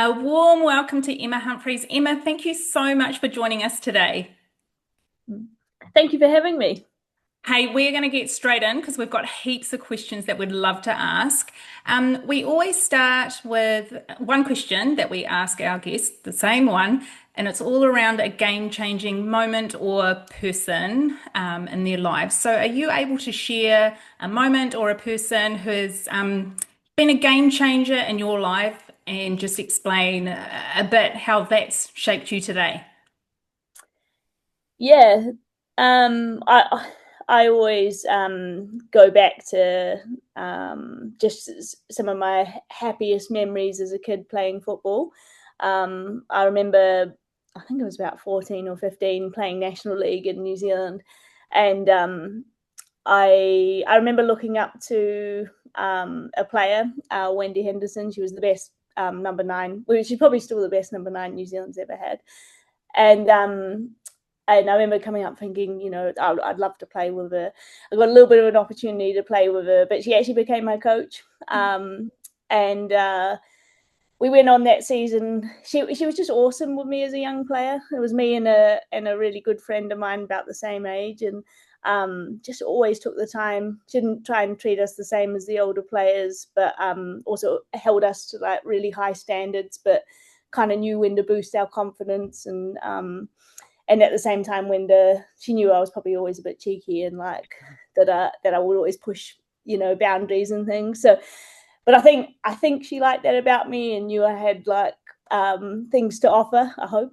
A warm welcome to Emma Humphries. Emma, thank you so much for joining us today. Thank you for having me. Hey, we're going to get straight in because we've got heaps of questions that we'd love to ask. We always start with one question that we ask our guests, the same one, and it's all around a game-changing moment or person in their lives. So, are you able to share a moment or a person who has been a game changer in your life and just explain a bit how that's shaped you today? Yeah, I always go back to some of my happiest memories as a kid playing football. I remember, I think it was about 14 or 15, playing National League in New Zealand, and I remember looking up to a player, Wendy Henderson. She was the best number nine. Well, she's probably still the best number nine New Zealand's ever had, and I remember coming up thinking, I'd love to play with her. I got a little bit of an opportunity to play with her, but she actually became my coach. And We went on that season. She was just awesome with me as a young player. It was me and a really good friend of mine about the same age, and just always took the time. She didn't try and treat us the same as the older players, but also held us to like really high standards, but kind of knew when to boost our confidence and at the same time she knew I was probably always a bit cheeky and like that I would always push boundaries and things. So but I think she liked that about me and knew I had like things to offer, I hope.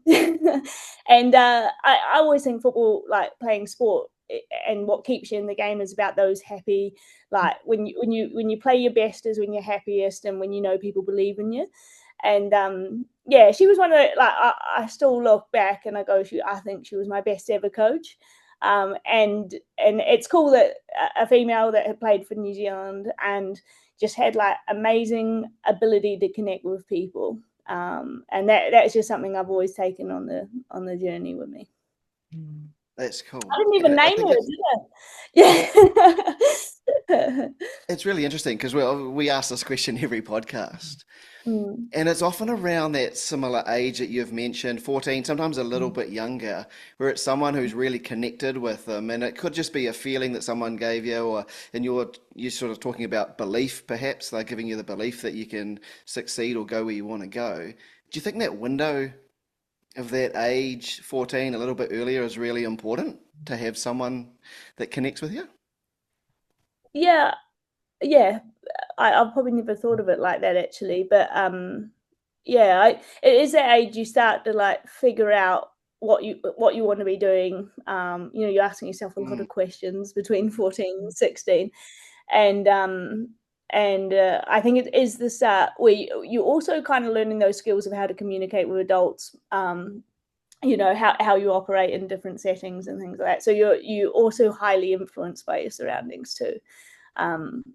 And I always think football, like playing sport, and what keeps you in the game is about those happy, like when you play your best is when you're happiest and when you know people believe in you. And yeah, she was one of the, like I still look back and I go, I think she was my best ever coach. And it's cool that a female that had played for New Zealand and just had like amazing ability to connect with people. And that's just something I've always taken on the journey with me. That's I cool. didn't And even I name think her, did I? Yeah. it's really interesting because we ask this question every podcast. Mm. And it's often around that similar age that you've mentioned, 14, sometimes a little bit younger, where it's someone who's really connected with them. And it could just be a feeling that someone gave you, and you're sort of talking about belief, perhaps. They're giving you the belief that you can succeed or go where you want to go. Do you think that window of that age, 14, a little bit earlier, is really important to have someone that connects with you? Yeah, yeah. I've probably never thought of it like that actually, but yeah, it is that age you start to like figure out what you want to be doing. You're asking yourself a lot Mm, of questions between 14 and 16, and I think it is the start where you also kind of learning those skills of how to communicate with adults. How you operate in different settings and things like that. So you also highly influenced by your surroundings too.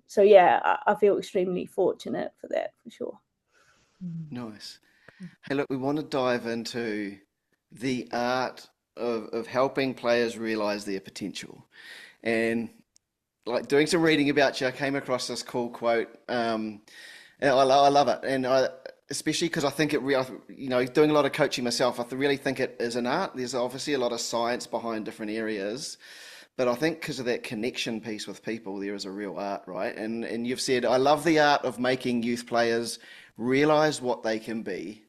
So yeah, I feel extremely fortunate for that for sure. nice. Hey, look, we want to dive into the art of helping players realize their potential. And like doing some reading about you, I came across this cool quote. And I love it. Especially because I think doing a lot of coaching myself, really think it is an art. There's obviously a lot of science behind different areas. But I think because of that connection piece with people, there is a real art, right? And you've said, I love the art of making youth players realize what they can be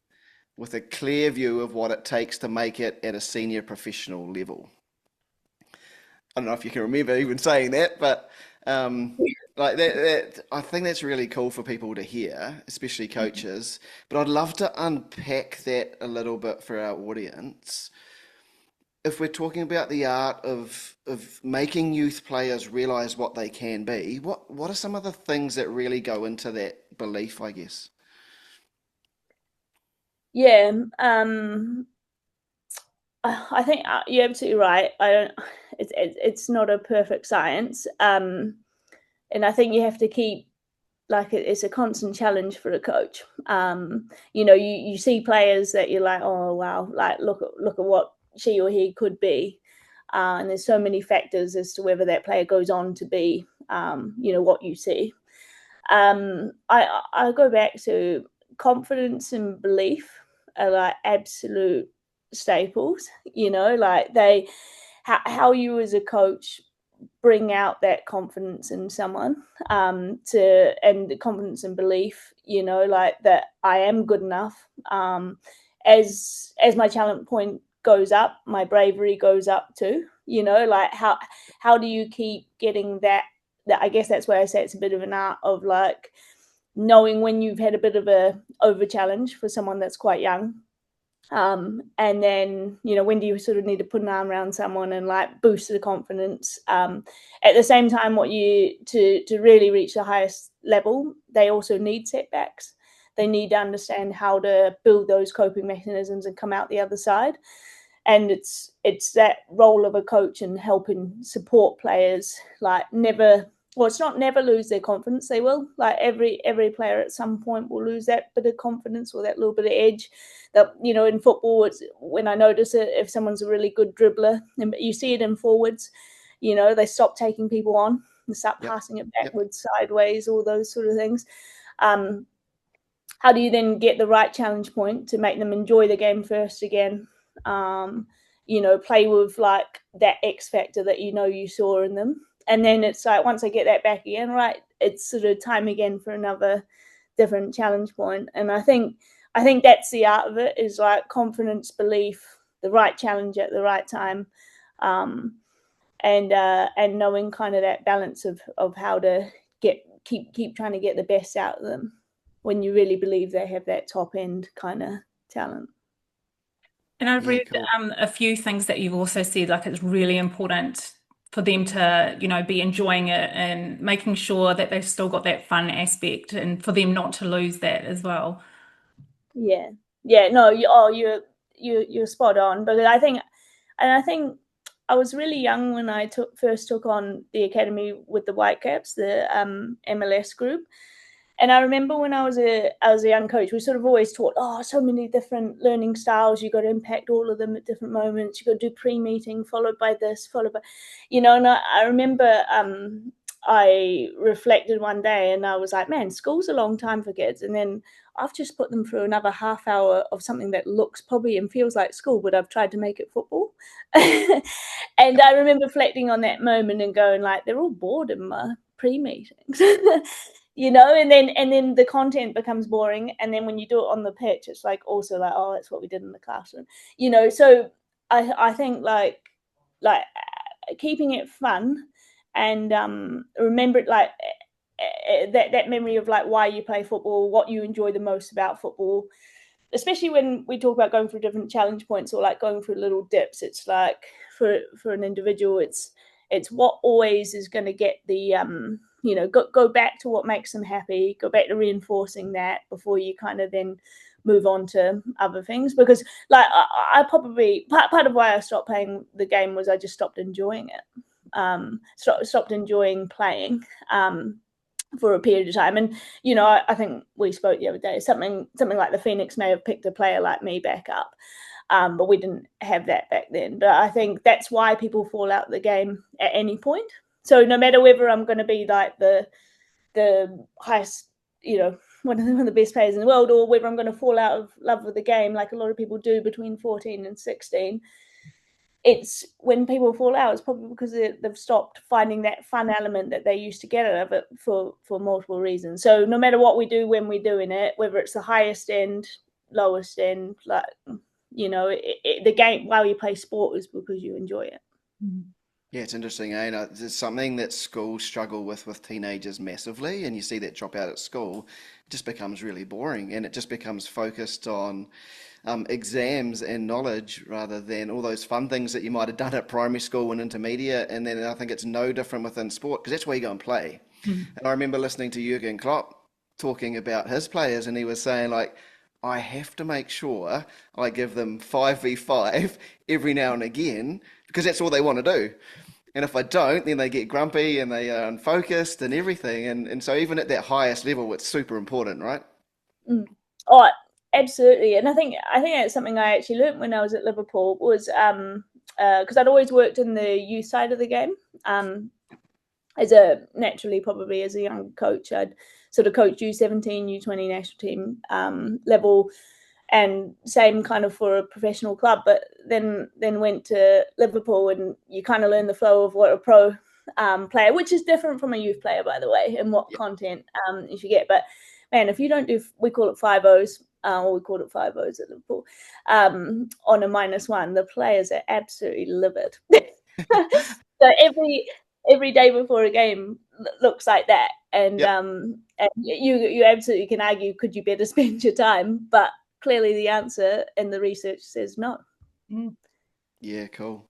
with a clear view of what it takes to make it at a senior professional level. I don't know if you can remember even saying that, but um, like that, I think that's really cool for people to hear, especially coaches. But I'd love to unpack that a little bit for our audience. If we're talking about the art of making youth players realize what they can be, what are some of the things that really go into that belief, I guess? Yeah, I think you're absolutely right. I don't. It's not a perfect science, and I think you have to keep like it's a constant challenge for a coach. You see players that you're like, oh wow, like look at what she or he could be, and there's so many factors as to whether that player goes on to be, what you see. I go back to confidence and belief are like absolute staples, you know, like they, how you as a coach bring out that confidence in someone, and the confidence and belief, you know, like that I am good enough. As my talent point goes up, my bravery goes up too, you know, like how do you keep getting that I guess that's where I say it's a bit of an art of like knowing when you've had a bit of a over challenge for someone that's quite young. And then, you know, when do you sort of need to put an arm around someone and like boost the confidence? At the same time, what you to really reach the highest level, they also need setbacks. They need to understand how to build those coping mechanisms and come out the other side. And it's that role of a coach and helping support players, like it's not never lose their confidence. They will, like every player at some point will lose that bit of confidence or that little bit of edge. That, you know, in football, it's when I notice it, if someone's a really good dribbler, and you see it in forwards, you know, they stop taking people on and start passing it backwards, sideways, all those sort of things. How do you then get the right challenge point to make them enjoy the game first again? You know, play with like that X factor that, you know, you saw in them. And then it's like, once I get that back again, right, it's sort of time again for another different challenge point. And I think that's the art of it, is like confidence, belief, the right challenge at the right time, and knowing kind of that balance of how to keep trying to get the best out of them when you really believe they have that top end kind of talent. And I've read cool. a few things that you've also said, like it's really important for them to, you know, be enjoying it and making sure that they've still got that fun aspect, and for them not to lose that as well. Yeah, no, you're spot on. But I think I was really young when I first took on the academy with the Whitecaps, the MLS group. And I remember when I was a young coach, we sort of always taught, so many different learning styles. You got to impact all of them at different moments. You got to do pre-meeting, followed by this, followed by, you know. And I remember I reflected one day and I was like, man, school's a long time for kids. And then I've just put them through another half hour of something that looks probably and feels like school, but I've tried to make it football. And I remember reflecting on that moment and going like, they're all bored in my pre-meetings. You know, and then the content becomes boring, and then when you do it on the pitch, it's like also like, oh, that's what we did in the classroom, you know. So I think like keeping it fun and remember it, like that memory of like why you play football, what you enjoy the most about football, especially when we talk about going through different challenge points or like going through little dips. It's like for an individual, it's what always is going to get the you know, go back to what makes them happy, go back to reinforcing that before you kind of then move on to other things. Because like I probably part of why I stopped playing the game was I just stopped enjoying it. Stopped enjoying playing for a period of time. And you know, I think we spoke the other day, something like the Phoenix may have picked a player like me back up. But we didn't have that back then. But I think that's why people fall out of the game at any point. So no matter whether I'm going to be like the highest, you know, one of the best players in the world, or whether I'm going to fall out of love with the game, like a lot of people do between 14 and 16, it's when people fall out, it's probably because they've stopped finding that fun element that they used to get out of it for multiple reasons. So no matter what we do when we're doing it, whether it's the highest end, lowest end, like, you know, the game, while you play sport, is because you enjoy it. Yeah, it's interesting, eh? It's something that schools struggle with teenagers massively, and you see that drop out at school, it just becomes really boring, and it just becomes focused on exams and knowledge rather than all those fun things that you might have done at primary school and intermediate. And then I think it's no different within sport, because that's where you go and play. And I remember listening to Jurgen Klopp talking about his players, and he was saying like, I have to make sure I give them 5v5 every now and again, because that's all they want to do. And if I don't, then they get grumpy and they are unfocused and everything. And so even at that highest level, it's super important, right? Oh, absolutely. And I think that's something I actually learned when I was at Liverpool, was because I'd always worked in the youth side of the game. Probably as a young coach, I'd sort of coach U17, U20 national team level, and same kind of for a professional club. But then went to Liverpool, and you kind of learn the flow of what a pro player, which is different from a youth player, by the way, and what content you should get. But man, if you don't do, we call it 5-0s, or we called it 5-0s at Liverpool, on a -1, the players are absolutely livid. So every day before a game looks like that, and and you absolutely can argue, could you better spend your time? But clearly the answer in the research says no. Yeah, cool.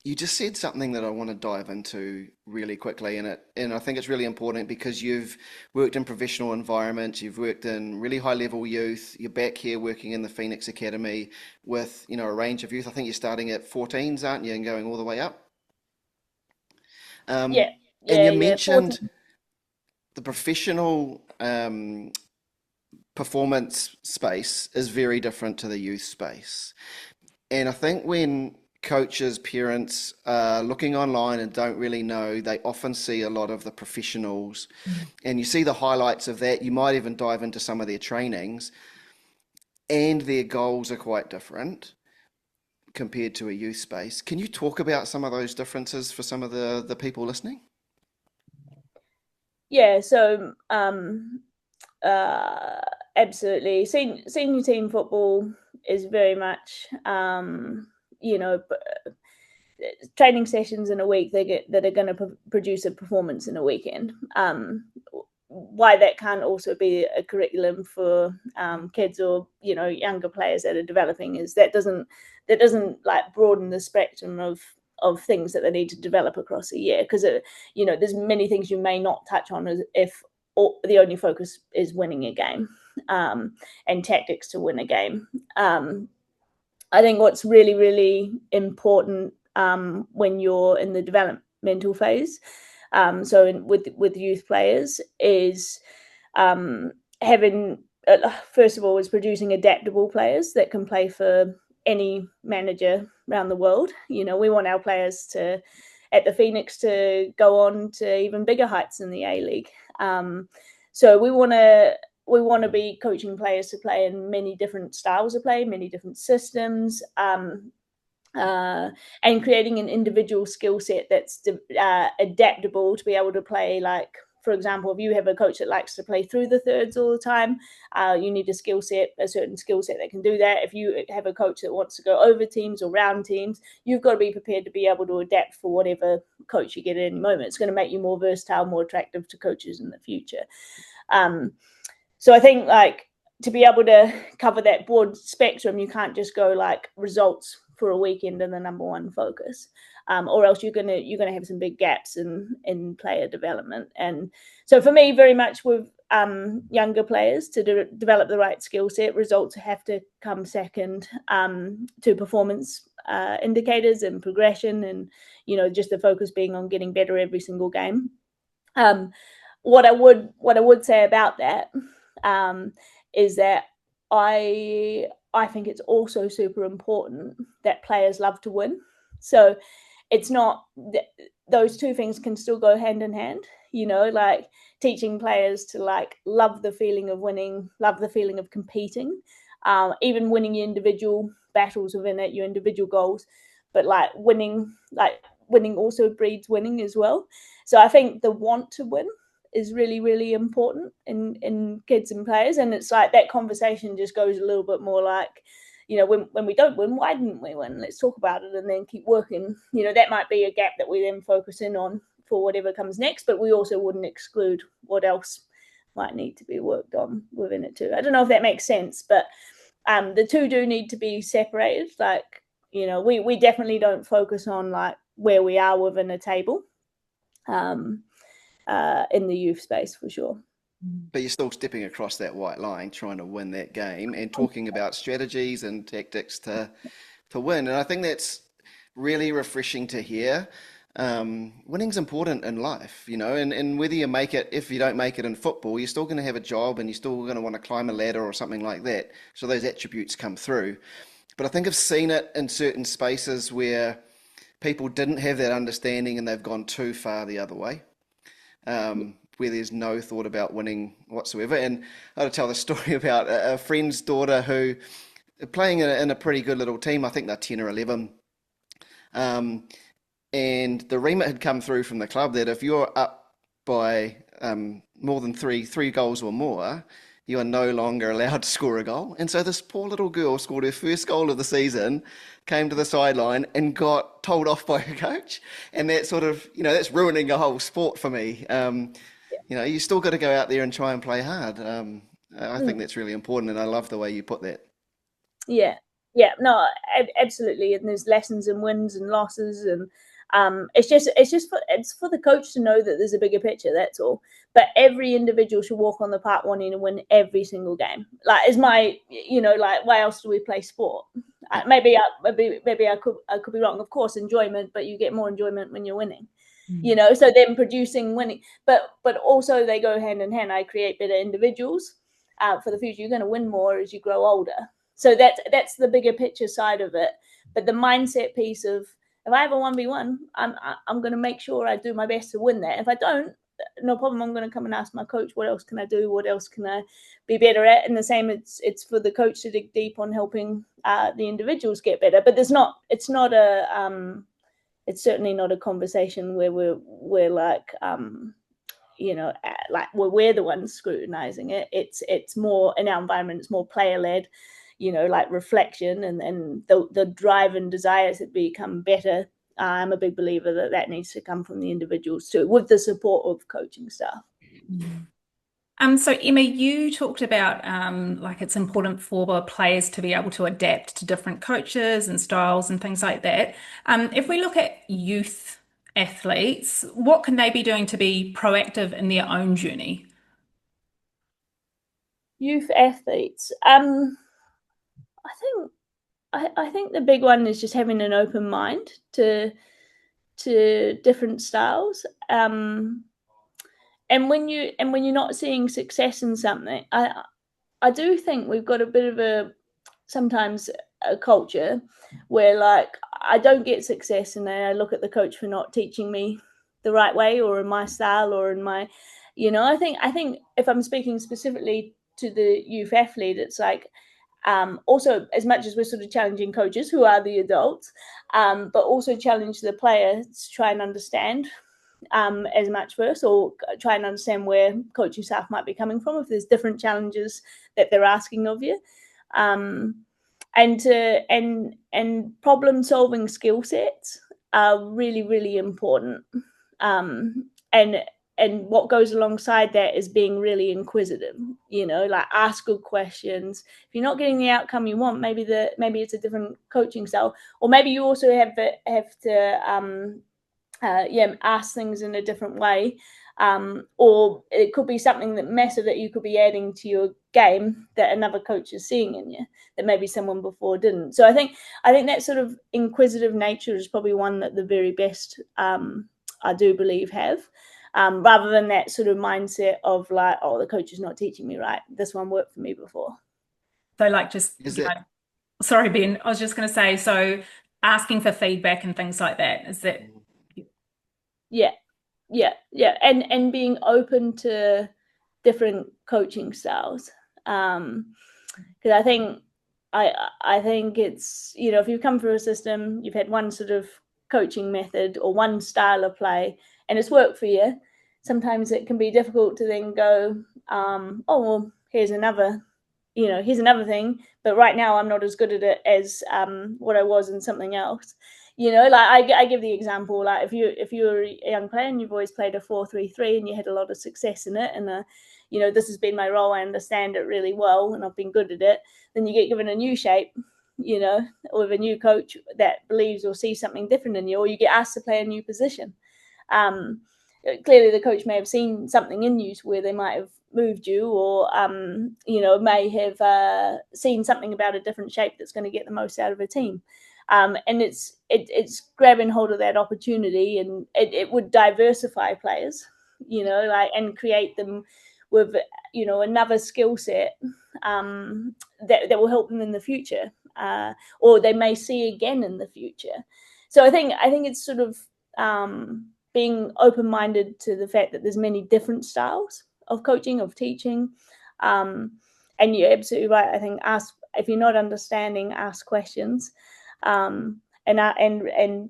You just said something that I want to dive into really quickly, and I think it's really important because you've worked in professional environments, you've worked in really high level youth, you're back here working in the Phoenix Academy with, you know, a range of youth. I think you're starting at 14s, aren't you, and going all the way up? Yeah, And you yeah. mentioned the professional performance space is very different to the youth space. And I think when coaches, parents are looking online and don't really know, they often see a lot of the professionals, and you see the highlights of that. You might even dive into some of their trainings, and their goals are quite different compared to a youth space. Can you talk about some of those differences for some of the people listening? Yeah, so absolutely. Senior team football is very much, you know, training sessions in a week that are going to produce a performance in a weekend. Why that can't also be a curriculum for kids or, you know, younger players that are developing is that doesn't like broaden the spectrum of things that they need to develop across a year, because you know, there's many things you may not touch on as if the only focus is winning a game, and tactics to win a game. I think what's really, really important when you're in the developmental phase, with youth players, is having, first of all, is producing adaptable players that can play for any manager around the world. You know, we want our players at the Phoenix to go on to even bigger heights in the A-League. So we want to be coaching players to play in many different styles of play, many different systems, and creating an individual skill set that's adaptable to be able to play. Like, for example, if you have a coach that likes to play through the thirds all the time, you need a certain skill set that can do that. If you have a coach that wants to go over teams or round teams, you've got to be prepared to be able to adapt for whatever coach you get at any moment. It's going to make you more versatile, more attractive to coaches in the future. So I think, like, to be able to cover that broad spectrum, you can't just go like results for a weekend and the number one focus, or else you're gonna have some big gaps in player development. And so for me, very much with younger players, to develop the right skill set, results have to come second to performance indicators and progression, and, you know, just the focus being on getting better every single game. What I would say about that is that I think it's also super important that players love to win. So it's not, those two things can still go hand in hand, you know, like teaching players to like love the feeling of winning, love the feeling of competing, even winning your individual battles within it, your individual goals, but winning also breeds winning as well. So I think the want to win is really, really important in kids and players. And it's like that conversation just goes a little bit more like, you know, when we don't win, why didn't we win? Let's talk about it and then keep working. You know, that might be a gap that we then focus in on for whatever comes next, but we also wouldn't exclude what else might need to be worked on within it too. I don't know if that makes sense, but the two do need to be separated. Like, you know, we definitely don't focus on like where we are within a table. In the youth space, for sure. But you're still stepping across that white line, trying to win that game and talking about strategies and tactics to win. And I think that's really refreshing to hear. Winning's important in life, you know, and whether you make it, if you don't make it in football, you're still going to have a job and you're still going to want to climb a ladder or something like that. So those attributes come through. But I think I've seen it in certain spaces where people didn't have that understanding and they've gone too far the other way. where there's no thought about winning whatsoever. And I had to tell the story about a friend's daughter who playing in a pretty good little team. I think they're 10 or 11. And the remit had come through from the club that if you're up by more than three goals or more, you are no longer allowed to score a goal. And so this poor little girl scored her first goal of the season, came to the sideline and got told off by her coach. And that sort of, that's ruining a whole sport for me. You still got to go out there and try and play hard. I think that's really important, and I love the way you put that. Yeah, no, absolutely. And there's lessons and wins and losses, and it's for the coach to know that there's a bigger picture. That's all. But every individual should walk on the park wanting to win every single game. Like, is my, like, why else do we play sport? Maybe I could be wrong. Of course, enjoyment, but you get more enjoyment when you're winning. So then producing winning, but also they go hand in hand. I create better individuals for the future. You're going to win more as you grow older. So that's the bigger picture side of it. But the mindset piece of, if I have a 1v1, I'm going to make sure I do my best to win that. If I don't, no problem. I'm going to come and ask my coach, what else can I do? What else can I be better at? And the same, it's for the coach to dig deep on helping the individuals get better. But it's certainly not a conversation where we're like, like we're the ones scrutinizing it. It's more in our environment. It's more player led, like reflection and the drive and desires to become better. I'm a big believer that needs to come from the individuals too, with the support of coaching staff. So Emma, you talked about like it's important for players to be able to adapt to different coaches and styles and things like that. If we look at youth athletes, what can they be doing to be proactive in their own journey? Youth athletes, I think the big one is just having an open mind to different styles. And when you're not seeing success in something, I do think we've got a bit of sometimes a culture where, like, I don't get success and then I look at the coach for not teaching me the right way or in my style or in my, I think if I'm speaking specifically to the youth athlete, it's like, also, as much as we're sort of challenging coaches who are the adults, but also challenge the player to try and understand as much first, or try and understand where coaching staff might be coming from if there's different challenges that they're asking of you, and problem solving skill sets are really, really important, and what goes alongside that is being really inquisitive, like ask good questions. If you're not getting the outcome you want, maybe it's a different coaching style, or maybe you also have to ask things in a different way, or it could be something that massive that you could be adding to your game that another coach is seeing in you that maybe someone before didn't. So I think that sort of inquisitive nature is probably one that the very best, I do believe, have, rather than that sort of mindset of like, oh, the coach is not teaching me right, this one worked for me before. So like sorry, Ben, I was just going to say, so asking for feedback and things like that, is that? Yeah, and being open to different coaching styles, because I think it's, if you've come through a system, you've had one sort of coaching method or one style of play and it's worked for you, sometimes it can be difficult to then go, oh well, here's another thing, but right now I'm not as good at it as what I was in something else. Like I give the example, like if you're a young player and you've always played a 4-3-3 and you had a lot of success in it, and this has been my role, I understand it really well and I've been good at it, then you get given a new shape, with a new coach that believes or sees something different in you, or you get asked to play a new position. Clearly the coach may have seen something in you where they might have moved you, or may have seen something about a different shape that's going to get the most out of a team. And it's grabbing hold of that opportunity, and it would diversify players, and create them with another skill set that will help them in the future, or they may see again in the future. So I think it's sort of being open-minded to the fact that there's many different styles of coaching, of teaching. And you're absolutely right. I think if you're not understanding, ask questions, and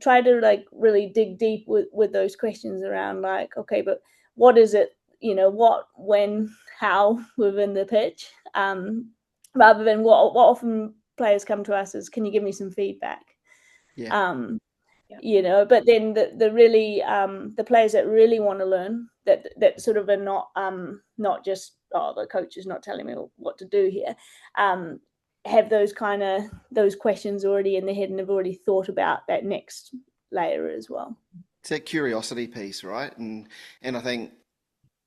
try to like really dig deep with those questions around like, okay, but what is it? What, when, how within the pitch, rather than what often players come to us is, can you give me some feedback? Yeah. But then the really the players that really want to learn, that sort of are not just, oh, the coach is not telling me what to do here, have those questions already in their head and have already thought about that next layer as well. It's that curiosity piece, right? And I think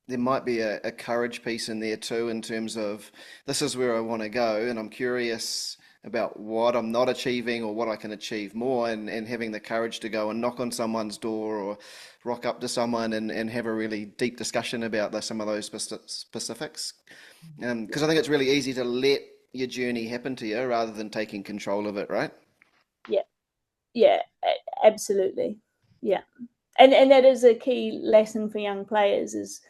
there might be a courage piece in there too, in terms of, this is where I want to go, and I'm curious about what I'm not achieving or what I can achieve more, and having the courage to go and knock on someone's door or rock up to someone and have a really deep discussion about some of those specifics. Because I think it's really easy to let your journey happen to you rather than taking control of it, right? Yeah, absolutely. Yeah. And that is a key lesson for young players is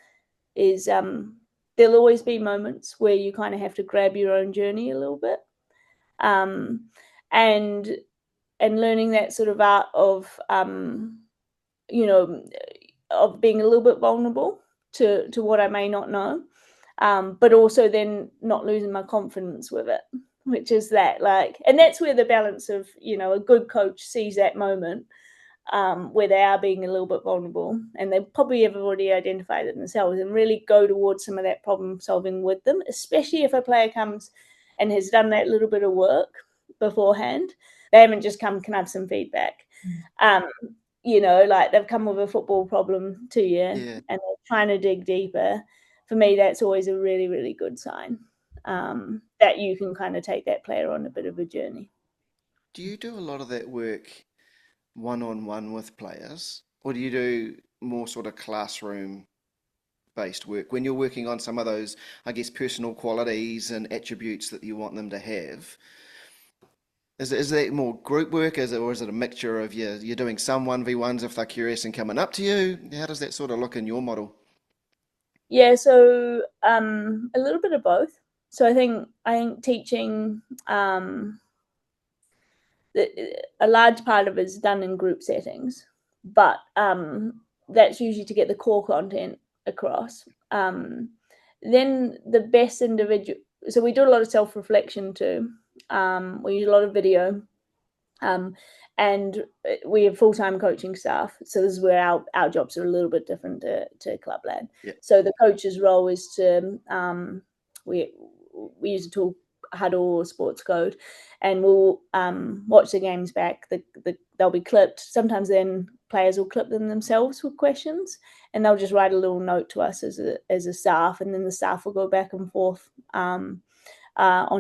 there'll always be moments where you kind of have to grab your own journey a little bit. And learning that sort of art of of being a little bit vulnerable to what I may not know, but also then not losing my confidence with it, which is that, like, and that's where the balance of a good coach sees that moment where they are being a little bit vulnerable, and they probably have already identified it themselves, and really go towards some of that problem solving with them, especially if a player comes and has done that little bit of work beforehand. They haven't just come, can I have some feedback? Like they've come with a football problem to you, and they're trying to dig deeper. For me, that's always a really, really good sign that you can kind of take that player on a bit of a journey. Do you do a lot of that work one-on-one with players, or do you do more sort of classroom based work when you're working on some of those, I guess, personal qualities and attributes that you want them to have? Is that more group work, or is it a mixture of you're doing some 1v1s if they're curious and coming up to you? How does that sort of look in your model? Yeah, so a little bit of both. So I think teaching, a large part of it is done in group settings, but that's usually to get the core content across. Then the best individual, so we do a lot of self-reflection too. We use a lot of video, and we have full-time coaching staff. So this is where our jobs are a little bit different to Clubland. Yeah. So the coach's role is to, we use a tool, Huddle or Sports Code, and we'll watch the games back. They'll be clipped. Sometimes then players will clip them themselves with questions, and they'll just write a little note to us as a staff, and then the staff will go back and forth on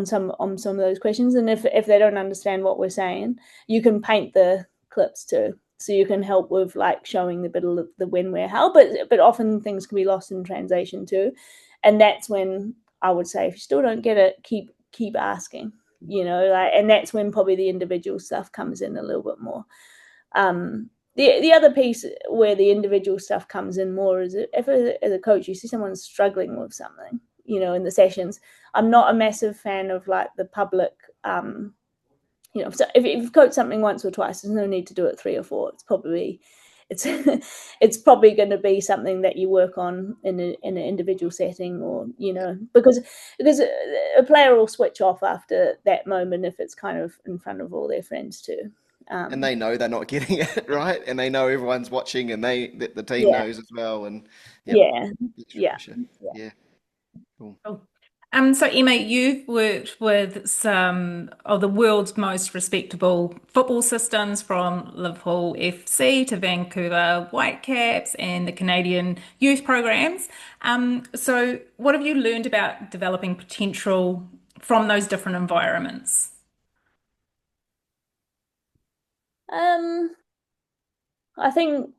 some of those questions. And if they don't understand what we're saying, you can paint the clips too, so you can help with like showing the bit of the when, where, how. But often things can be lost in translation too, and that's when I would say, if you still don't get it, keep asking. And that's when probably the individual stuff comes in a little bit more. The other piece where the individual stuff comes in more is if as a coach you see someone struggling with something, in the sessions. I'm not a massive fan of like the public, so if you've coached something once or twice, there's no need to do it 3 or 4. It's probably going to be something that you work on in an individual setting, or because a player will switch off after that moment if it's kind of in front of all their friends too. And they know they're not getting it right, and they know everyone's watching, and the team knows as well. And yeah. Cool. So Emma, you've worked with some of the world's most respectable football systems, from Liverpool FC to Vancouver Whitecaps and the Canadian youth programs. So what have you learned about developing potential from those different environments? I think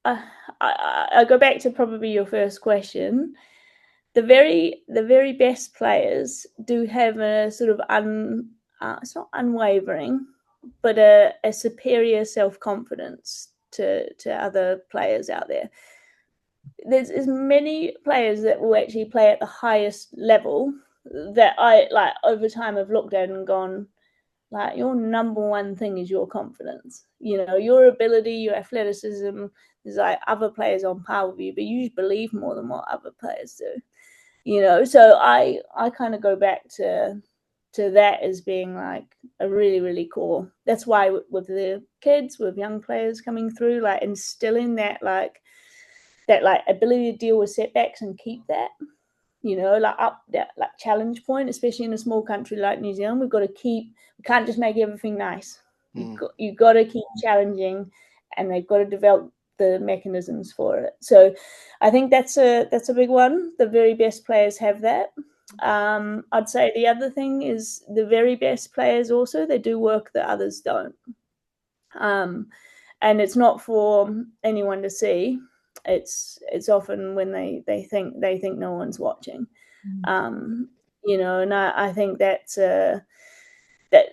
I go back to probably your first question. The very best players do have a sort of it's not unwavering, but a superior self-confidence to other players out there. There's as many players that will actually play at the highest level that I like over time have looked at and gone, like, your number one thing is your confidence, your ability, your athleticism. There's like other players on par with you, but you believe more than what other players do. So I kind of go back to that as being like a really, really core. That's why with the kids, with young players coming through, like instilling that ability to deal with setbacks and keep that, like up that like challenge point, especially in a small country like New Zealand. We can't just make everything nice. You've got to keep challenging, and they've got to develop the mechanisms for it. So I think that's a big one. The very best players have that. I'd say the other thing is the very best players also, they do work that others don't. And it's not for anyone to see. It's often when they think no one's watching. And I think that's that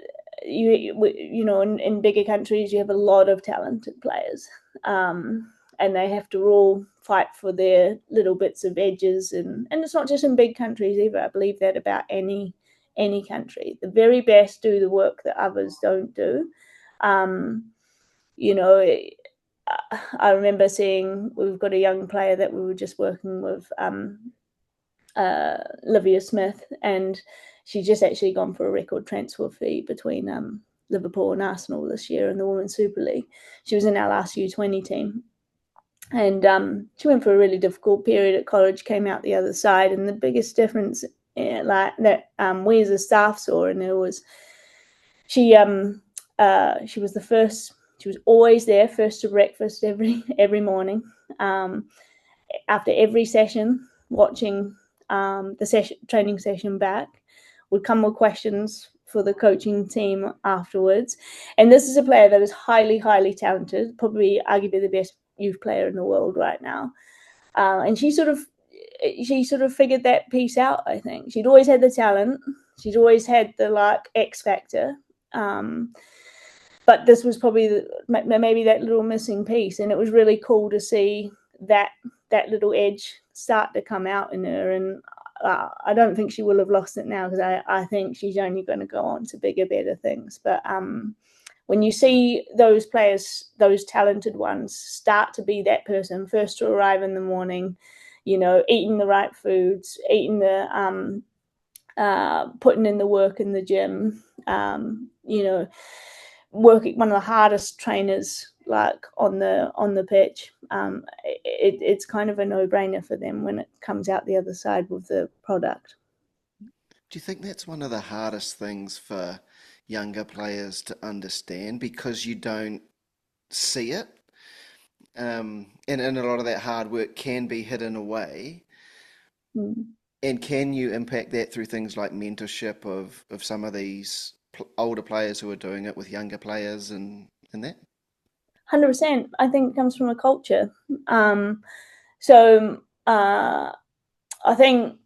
in bigger countries you have a lot of talented players, and they have to all fight for their little bits of edges, and it's not just in big countries either. I believe that about any country. The very best do the work that others don't do. I remember seeing, we've got a young player that we were just working with, Livia Smith, and she's just actually gone for a record transfer fee between Liverpool and Arsenal this year in the Women's Super League. She was in our last U20 team, and she went for a really difficult period at college, came out the other side, and the biggest difference we as a staff saw, and it was she was the first. She was always there, first to breakfast every morning. After every session, watching the training session back, would come with questions for the coaching team afterwards. And this is a player that is highly, highly talented, probably arguably the best youth player in the world right now. And she sort of figured that piece out, I think. She'd always had the talent. She'd always had the X factor. But this was probably maybe that little missing piece, and it was really cool to see that little edge start to come out in her. And I don't think she will have lost it now, because I think she's only going to go on to bigger, better things. But when you see those players, those talented ones, start to be that person, first to arrive in the morning, eating the right foods, eating the putting in the work in the gym, working, one of the hardest trainers on the pitch, it's kind of a no-brainer for them when it comes out the other side with the product. Do you think that's one of the hardest things for younger players to understand, because you don't see it, and a lot of that hard work can be hidden away? And can you impact that through things like mentorship of some of these older players who are doing it with younger players and that? 100%. I think it comes from a culture. I think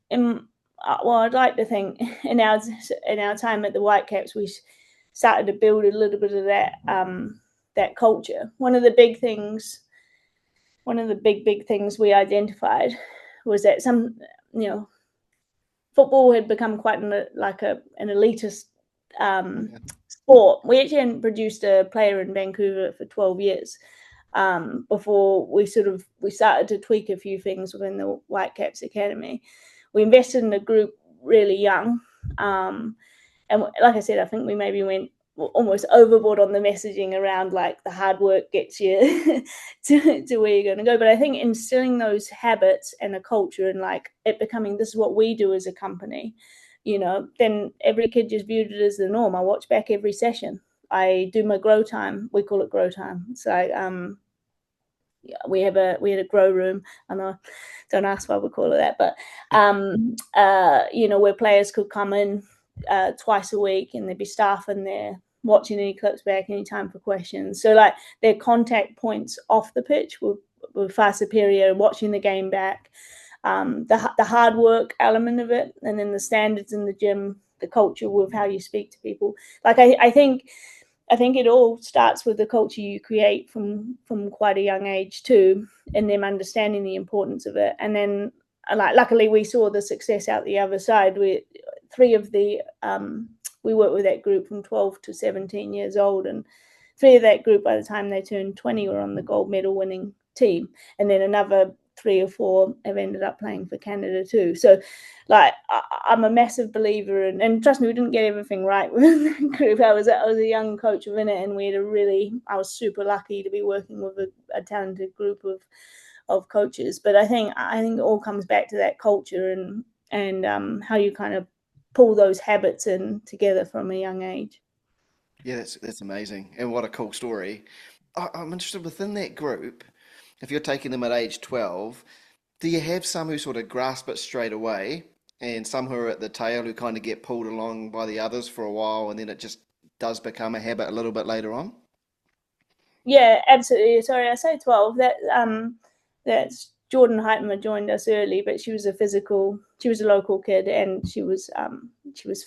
I'd like to think in our time at the Whitecaps, we started to build a little bit of that culture. One of the big things we identified was that football had become quite an elitist sport. We actually hadn't produced a player in Vancouver for 12 years before we started to tweak a few things within the Whitecaps Academy. We invested in a group really young, and like I said, I think we maybe went almost overboard on the messaging around the hard work gets you to where you're going to go. But I think instilling those habits and a culture, and it becoming, this is what we do as a company, then every kid just viewed it as the norm. I watch back every session. I do my grow time. We call it grow time. So we had a grow room. I know, don't ask why we call it that, but where players could come in twice a week, and there'd be staff in there watching any clips back, any time for questions. So their contact points off the pitch were far superior, watching the game back. The hard work element of it, and then the standards in the gym, the culture with how you speak to people. I think I think it all starts with the culture you create from quite a young age too, and them understanding the importance of it. And then, like, luckily, we saw the success out the other side. Three of the we worked with that group from 12 to 17 years old, and three of that group, by the time they turned 20, were on the gold medal winning team, and then another 3 or 4 have ended up playing for Canada too. So, like, I'm a massive believer in, and trust me, we didn't get everything right with that group. I was a young coach within it, and I was super lucky to be working with a talented group of coaches. But I think it all comes back to that culture and how you kind of pull those habits in together from a young age. Yeah, that's amazing, and what a cool story. I'm interested within that group. If you're taking them at age 12, do you have some who sort of grasp it straight away, and some who are at the tail who kind of get pulled along by the others for a while, and then it just does become a habit a little bit later on? Yeah, absolutely. Sorry, I say 12. That's Jordan Heitmer joined us early, but she was a local kid, and she was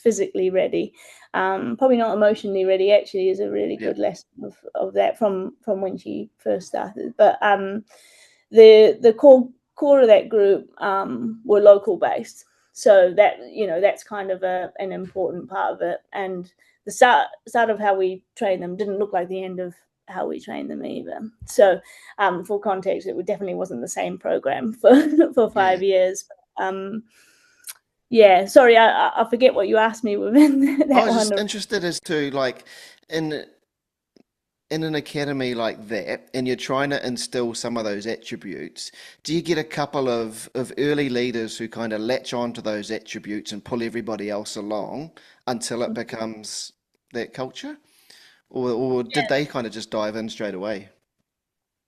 physically ready. Probably not emotionally ready, actually, is a really Yeah. good lesson of that from when she first started. But the core of that group were local based. So that's kind of an important part of it. And the start of how we train them didn't look like the end of how we train them either. So for context, it definitely wasn't the same program for Yeah. 5 years. Yeah, sorry, I forget what you asked me within I that was one. just interested as to, like, in in an academy like that, and you're trying to instill some of those attributes, do you get a couple of early leaders who kind of latch on to those attributes and pull everybody else along until it becomes that culture? Or did they kind of just dive in straight away?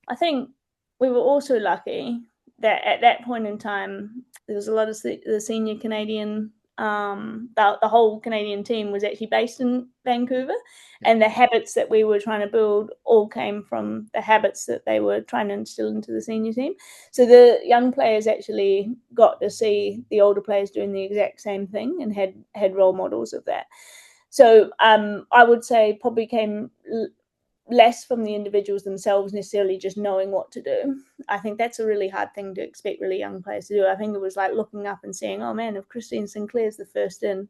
I think we were also lucky that at that point in time, there was a lot of the senior Canadian, the whole Canadian team was actually based in Vancouver, Yeah. and the habits that we were trying to build all came from the habits that they were trying to instill into the senior team. So the young players actually got to see the older players doing the exact same thing and had role models of that. So I would say probably came less from the individuals themselves necessarily just knowing what to do. I think that's a really hard thing to expect really young players to do. I think it was like looking up and saying, oh man, if Christine Sinclair's the first in,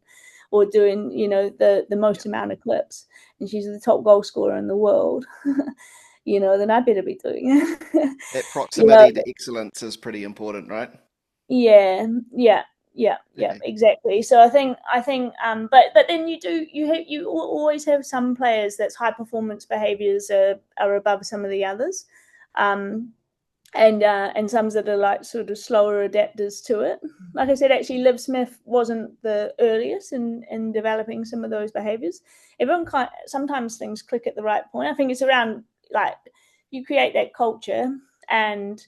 or doing, the most amount of clips, and she's the top goal scorer in the world, then I better be doing it. That you know, proximity to excellence is pretty important, right? yeah, yeah, yeah, Okay. exactly. So but then you always have some players that's high performance behaviors are above some of the others, um, and some that are like sort of slower adapters to it. Like I said, actually, Liv Smith wasn't the earliest in developing some of those behaviors. Sometimes things click at the right point. I think it's around, like, you create that culture and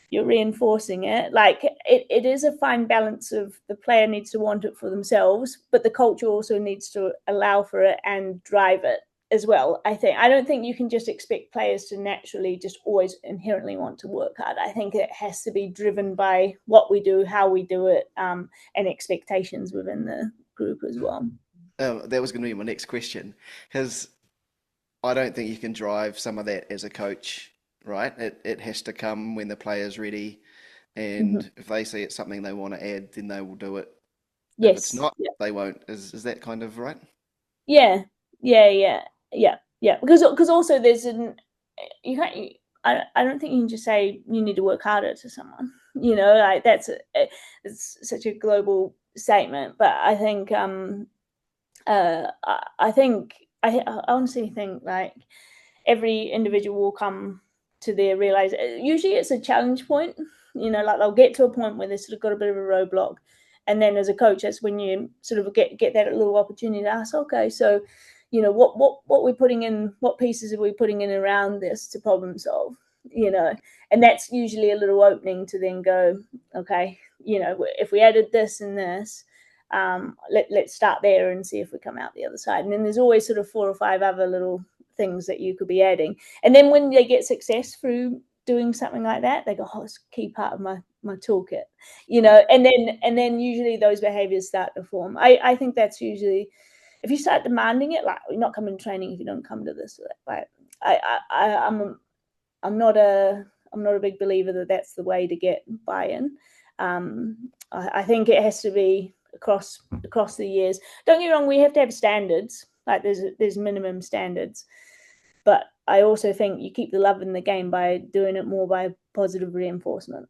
you're reinforcing it. Like, it is a fine balance of the player needs to want it for themselves, but the culture also needs to allow for it and drive it as well. I don't think you can just expect players to naturally just always inherently want to work hard. I think it has to be driven by what we do, how we do it, and expectations within the group as well. That was going to be my next question, because I don't think you can drive some of that as a coach, right? It has to come when the player's ready, Mm-hmm. and if they see it's something they want to add, then they will do it. If it's Yes. not, they won't. Is that kind of right? Yeah, yeah. Because also there's you can't. I don't think you can just say you need to work harder to someone. Like it's such a global statement. But I think I think I honestly think, like, every individual will come to their realize. Usually, it's a challenge point. Like, they'll get to a point where they've sort of got a bit of a roadblock, and then as a coach, that's when you sort of get that little opportunity to ask, okay, so, what we're putting in, what pieces are we putting in around this to problem solve, and that's usually a little opening to then go, okay, if we added this and this, let's start there and see if we come out the other side. And then there's always sort of 4 or 5 other little things that you could be adding. And then when they get success through doing something like that, they go, oh, it's a key part of my toolkit, Yeah. and then usually those behaviors start to form. I think that's usually, if you start demanding it, like you're not coming to training if you don't come to this, like I'm not a big believer that that's the way to get buy-in. I think it has to be across the years. Don't get me wrong, we have to have standards. Like there's minimum standards, but I also think you keep the love in the game by doing it more by positive reinforcement.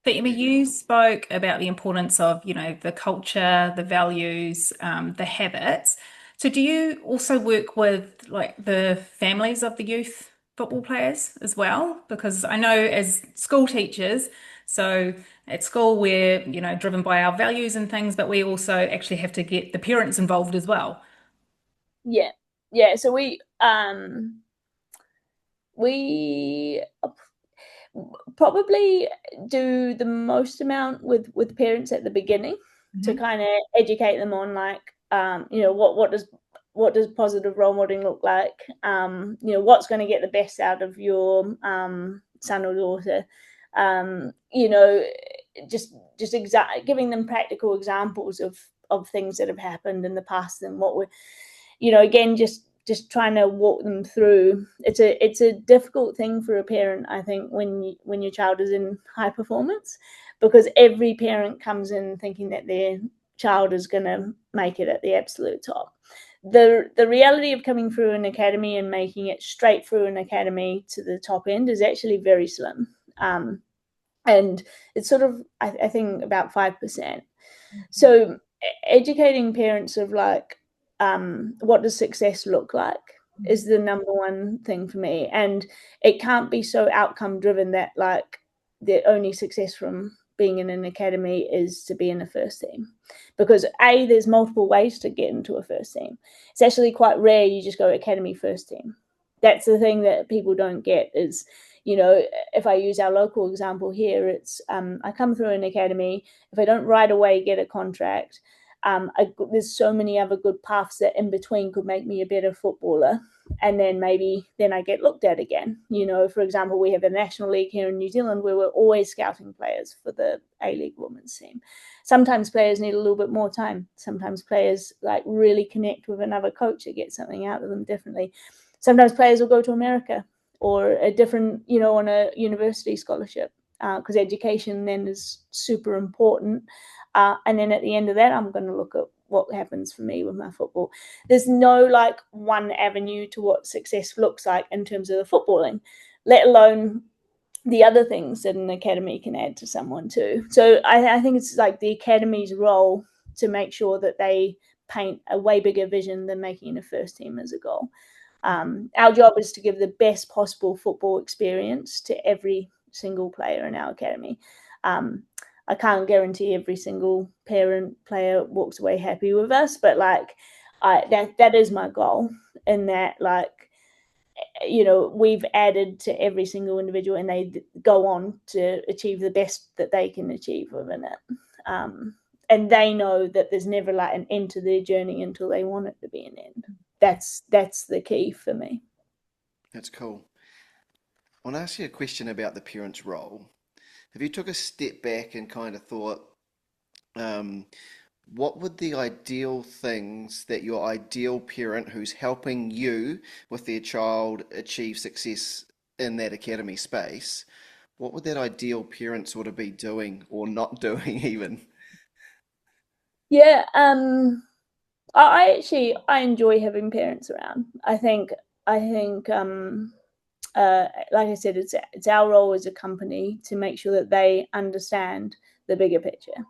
But Emma, you spoke about the importance of, the culture, the values, the habits. So do you also work with like the families of the youth football players as well? Because I know as school teachers, so at school we're, driven by our values and things, but we also actually have to get the parents involved as well. Yeah. So we probably do the most amount with parents at the beginning to kind of educate them on like what does positive role modeling look like, what's going to get the best out of your son or daughter, just giving them practical examples of things that have happened in the past and what we're again just trying to walk them through. It's a difficult thing for a parent, I think, when your child is in high performance, because every parent comes in thinking that their child is going to make it at the absolute top. The reality of coming through an academy and making it straight through an academy to the top end is actually very slim, and it's sort of I think about 5%. So educating parents of like, what does success look like is the number one thing for me. And it can't be so outcome driven that like the only success from being in an academy is to be in a first team, because there's multiple ways to get into a first team. It's actually quite rare you just go academy first team. That's the thing that people don't get is, if I use our local example here, it's I come through an academy. If I don't right away get a contract, there's so many other good paths that in between could make me a better footballer, and then I get looked at again. For example, we have a national league here in New Zealand where we're always scouting players for the A-League women's team. Sometimes players need a little bit more time. Sometimes players like really connect with another coach that gets something out of them differently. Sometimes players will go to America or a different, on a university scholarship, because education then is super important. And then at the end of that, I'm going to look at what happens for me with my football. There's no like one avenue to what success looks like in terms of the footballing, let alone the other things that an academy can add to someone too. So I think it's like the academy's role to make sure that they paint a way bigger vision than making a first team as a goal. Our job is to give the best possible football experience to every single player in our academy. I can't guarantee every single player walks away happy with us, but like that is my goal. In that, like, we've added to every single individual, and they go on to achieve the best that they can achieve within it. And they know that there's never like an end to their journey until they want it to be an end. That's the key for me. That's cool. I want to ask you a question about the parent's role. If you took a step back and kind of thought, what would the ideal things that your ideal parent who's helping you with their child achieve success in that academy space, what would that ideal parent sort of be doing or not doing even? Yeah, I enjoy having parents around. I think like I said, it's our role as a company to make sure that they understand the bigger picture.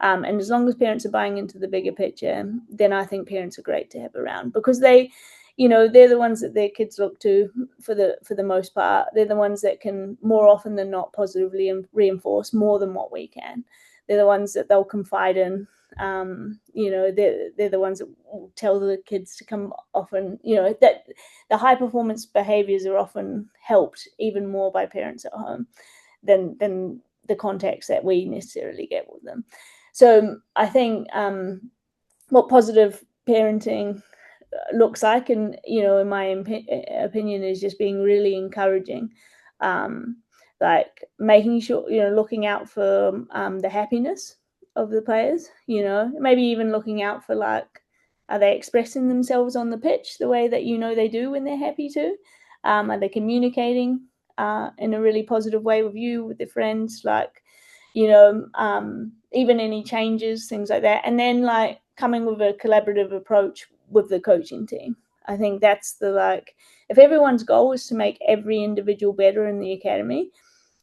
And as long as parents are buying into the bigger picture, then I think parents are great to have around, because they're the ones that their kids look to for the most part. They're the ones that can more often than not positively reinforce more than what we can. They're the ones that they'll confide in. They're the ones that will tell the kids to come often. That the high performance behaviors are often helped even more by parents at home than the context that we necessarily get with them. So I think what positive parenting looks like, and in my opinion, is just being really encouraging, like making sure, looking out for the happiness of the players, maybe even looking out for like Are they expressing themselves on the pitch the way that you know they do when they're happy to? Are they communicating in a really positive way with you, with their friends? Like, even any changes, things like that. And then like coming with a collaborative approach with the coaching team. I think that's if everyone's goal is to make every individual better in the academy,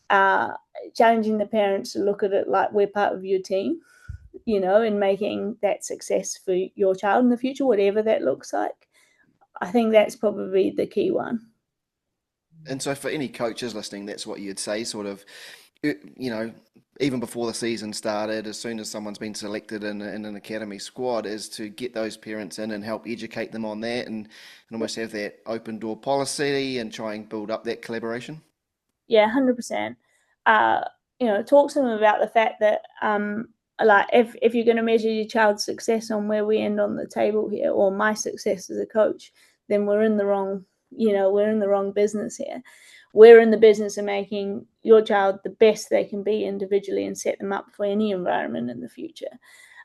challenging the parents to look at it like we're part of your team, and making that success for your child in the future, whatever that looks like. I think that's probably the key one. And so for any coaches listening, that's what you'd say, sort of, even before the season started, as soon as someone's been selected in an academy squad, is to get those parents in and help educate them on that and almost have that open door policy and try and build up that collaboration. Yeah, 100%. Talk to them about the fact that if you're going to measure your child's success on where we end on the table here, or my success as a coach, then we're in the wrong business here. We're in the business of making your child the best they can be individually and set them up for any environment in the future.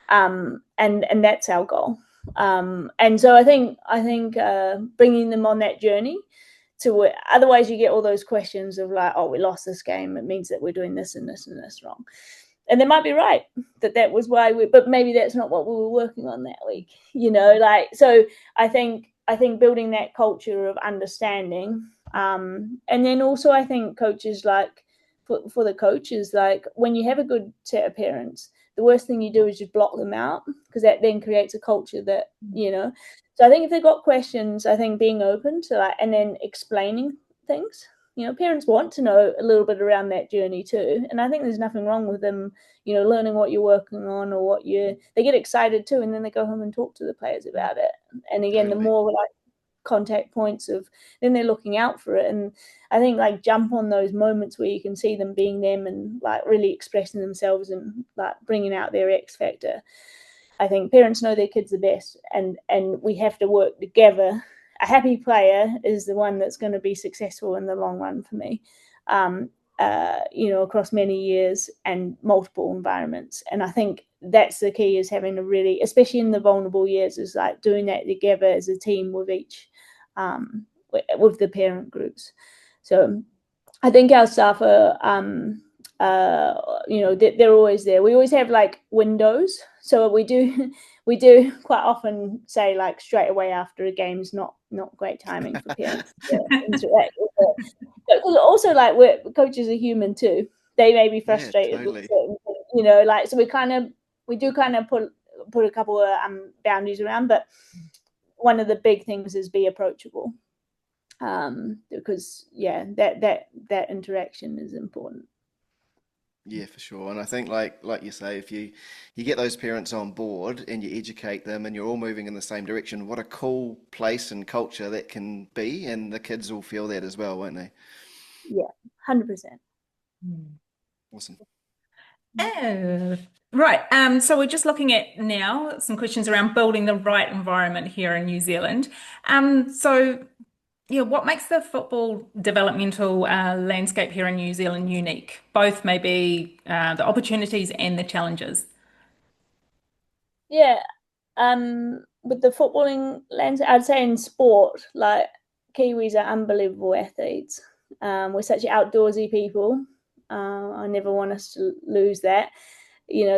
And that's our goal. And so I think bringing them on that journey otherwise you get all those questions of like, oh, we lost this game, it means that we're doing this and this and this wrong. And they might be right that was why but maybe that's not what we were working on that week, so I think building that culture of understanding, and then also I think coaches, like for the coaches, like when you have a good set of parents, the worst thing you do is just block them out, because that then creates a culture that so I think if they've got questions, I think being open to and then explaining things. Parents want to know a little bit around that journey too, and I think there's nothing wrong with them learning what you're working on or they get excited too, and then they go home and talk to the players about it. And again, Totally. The more contact points then they're looking out for it. And I think jump on those moments where you can see them being them and really expressing themselves and bringing out their X factor. I think parents know their kids the best, and we have to work together. A happy player is the one that's going to be successful in the long run for me, across many years and multiple environments. And I think that's the key, is having a really, especially in the vulnerable years, is doing that together as a team with each, with the parent groups. So I think our staff are, they're always there. We always have windows. So we do quite often say straight away after a game is not great timing for parents to interact with it. But also coaches are human too. They may be frustrated, totally. with certain things, so we do put a couple of boundaries around, but one of the big things is be approachable, because that interaction is important. Yeah, for sure. And I think like you say, if you get those parents on board and you educate them and you're all moving in the same direction, what a cool place and culture that can be, and the kids will feel that as well, won't they? Yeah, 100%. Awesome. Right. So we're just looking at now some questions around building the right environment here in New Zealand. What makes the football developmental landscape here in New Zealand unique? Both maybe the opportunities and the challenges. Yeah, with the footballing landscape, I'd say in sport, Kiwis are unbelievable athletes. We're such outdoorsy people. I never want us to lose that.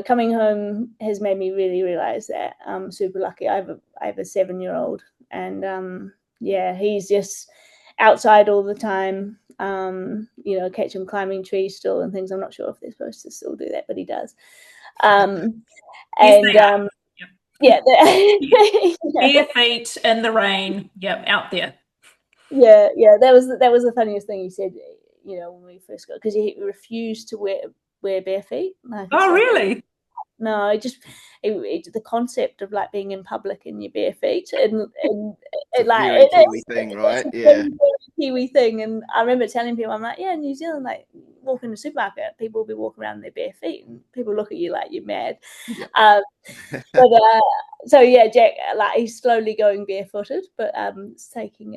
Coming home has made me really realize that. I'm super lucky. I have a 7-year-old, and he's just outside all the time. Catch him climbing trees still and things. I'm not sure if they're supposed to still do that, but he does. Bare feet in the rain. Yep, out there. Yeah. That was the funniest thing he said. When we first got, because he refused to wear bare feet. Oh, really? No, the concept of being in public in your bare feet, and it's a very Kiwi thing, right? Yeah. Kiwi thing. And I remember telling people, I'm like, yeah, in New Zealand, walking in the supermarket, people will be walking around in their bare feet, and people look at you like you're mad. Yep. Jack, he's slowly going barefooted, but it's taking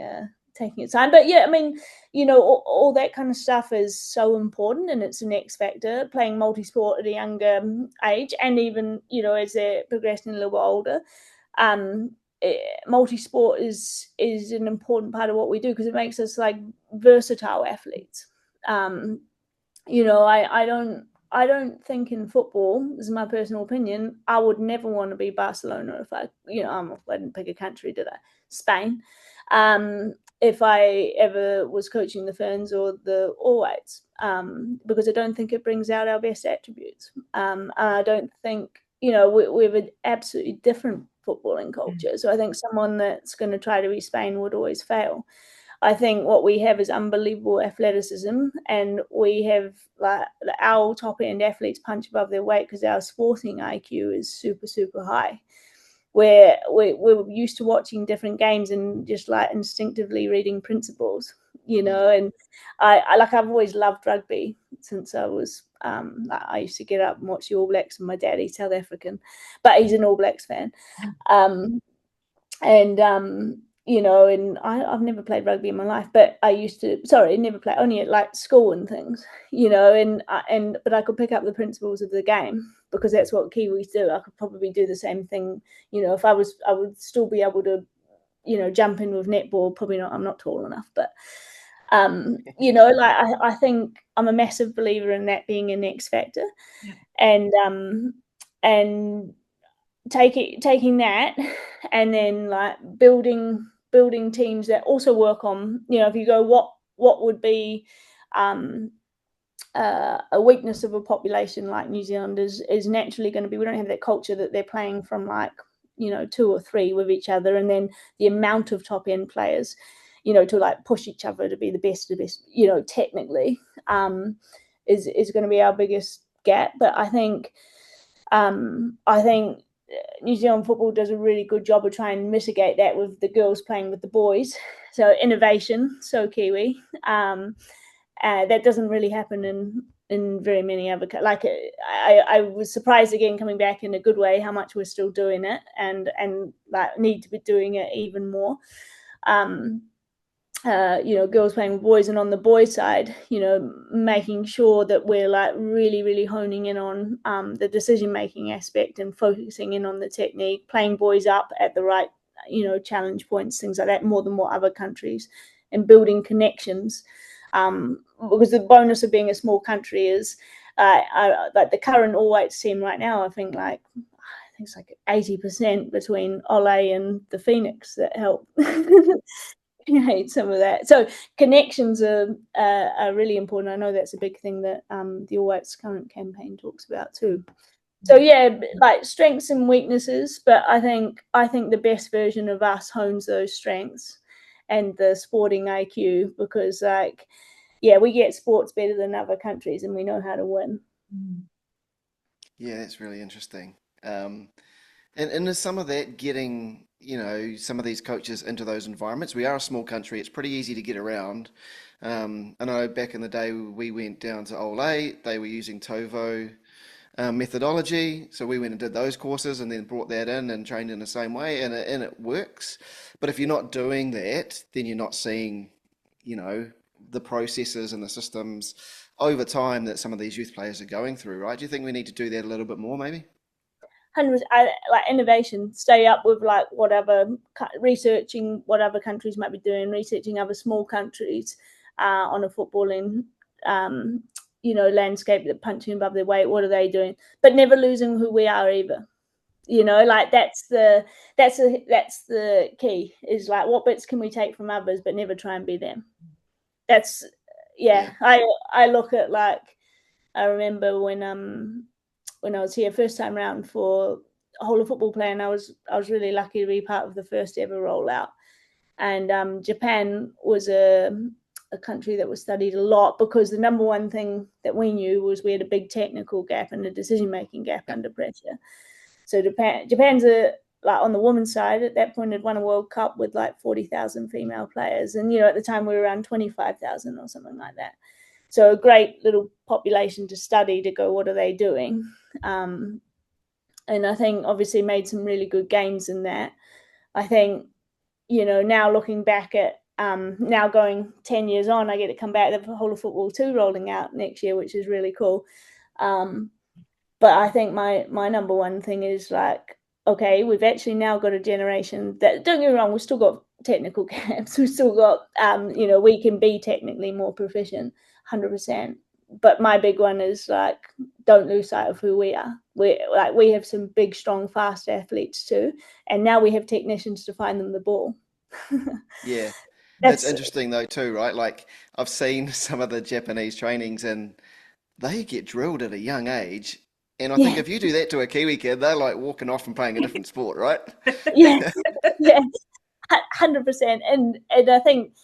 its time. But yeah, I mean, all that kind of stuff is so important, and it's an X factor. Playing multi-sport at a younger age, and even as they're progressing a little older, multi-sport is an important part of what we do, because it makes us like versatile athletes. I don't think in football, this is my personal opinion, I would never want to be Barcelona if I didn't pick a country, did I? Spain. If I ever was coaching the Ferns or the All Whites, because I don't think it brings out our best attributes. And I don't think, we have an absolutely different footballing culture. So I think someone that's going to try to be Spain would always fail. I think what we have is unbelievable athleticism, and we have like our top end athletes punch above their weight because our sporting IQ is super, super high. Where we're used to watching different games and just like instinctively reading principles, and I've always loved rugby since I was I used to get up and watch the All Blacks, and my daddy's South African, but he's an All Blacks fan. And I've never played rugby in my life, but I used to. Sorry, never play, only at like school and things, but I could pick up the principles of the game because that's what Kiwis do. I could probably do the same thing, if I would still be able to, jump in with netball. Probably not. I'm not tall enough, but I think I'm a massive believer in that being an X factor, and taking that and then like building teams that also work on, if you go what would be a weakness of a population like New Zealand is naturally going to be, we don't have that culture that they're playing from like 2 or 3 with each other, and then the amount of top end players to like push each other to be the best technically is going to be our biggest gap. But I think New Zealand football does a really good job of trying to mitigate that with the girls playing with the boys. So innovation, so Kiwi. That doesn't really happen in very many other. I was surprised again coming back in a good way how much we're still doing it, and like need to be doing it even more. Girls playing with boys, and on the boys side, making sure that we're like really, really honing in on the decision-making aspect and focusing in on the technique, playing boys up at the right, challenge points, things like that, more than what other countries, and building connections. Because the bonus of being a small country is, like the current All Whites team right now, I think it's like 80% between Ole and the Phoenix that help. Some of that. So connections are really important. I know that's a big thing that the All Whites current campaign talks about too. So yeah, like strengths and weaknesses, but I think the best version of us hones those strengths and the sporting IQ, because we get sports better than other countries and we know how to win. Yeah, that's really interesting. And is some of that getting, some of these coaches into those environments? We are a small country. It's pretty easy to get around. I know back in the day we went down to Ole. They were using Tovo methodology. So we went and did those courses and then brought that in and trained in the same way, and it works. But if you're not doing that, then you're not seeing, the processes and the systems over time that some of these youth players are going through, right? Do you think we need to do that a little bit more, maybe? Like innovation, stay up with like researching what other countries might be doing, researching other small countries on a footballing landscape that punching above their weight. What are they doing? But never losing who we are either. Like that's the key, is like what bits can we take from others, but never try and be them. That's I look at, like, I remember when I was here first time around for a whole of football playing, I was really lucky to be part of the first ever rollout. And Japan was a country that was studied a lot, because the number one thing that we knew was we had a big technical gap and a decision-making gap under pressure. So Japan's like on the women's side at that point had won a World Cup with like 40,000 female players. And, at the time we were around 25,000 or something like that. So a great little population to study, to go, what are they doing? And I think obviously made some really good gains in that. I think, now looking back at now going 10 years on, I get to come back to the whole of football 2 rolling out next year, which is really cool. But I think my number one thing is like okay, we've actually now got a generation that, don't get me wrong, we've still got technical gaps. We've still got, we can be technically more proficient, 100%. But my big one is like, don't lose sight of who we are. We have some big, strong, fast athletes too, and now we have technicians to find them the ball. Yeah. It's That's interesting though too, right? Like I've seen some of the Japanese trainings and they get drilled at a young age. And I think yeah, if you do that to a Kiwi kid, they're like walking off and playing a different sport, right? yeah, yeah, 100%. And I think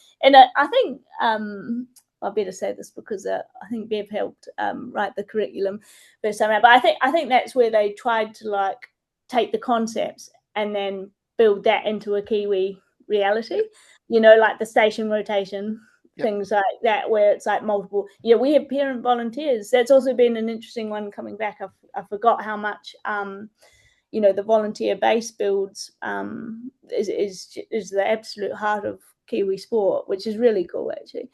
I better say this because I think Bev helped write the curriculum for some. But I think that's where they tried to like take the concepts and then build that into a Kiwi reality. Yep. Like the station rotation, Yep. things like that, where it's like multiple. Yeah, we have parent volunteers. That's also been an interesting one coming back. I forgot how much the volunteer base builds is the absolute heart of Kiwi sport, which is really cool actually.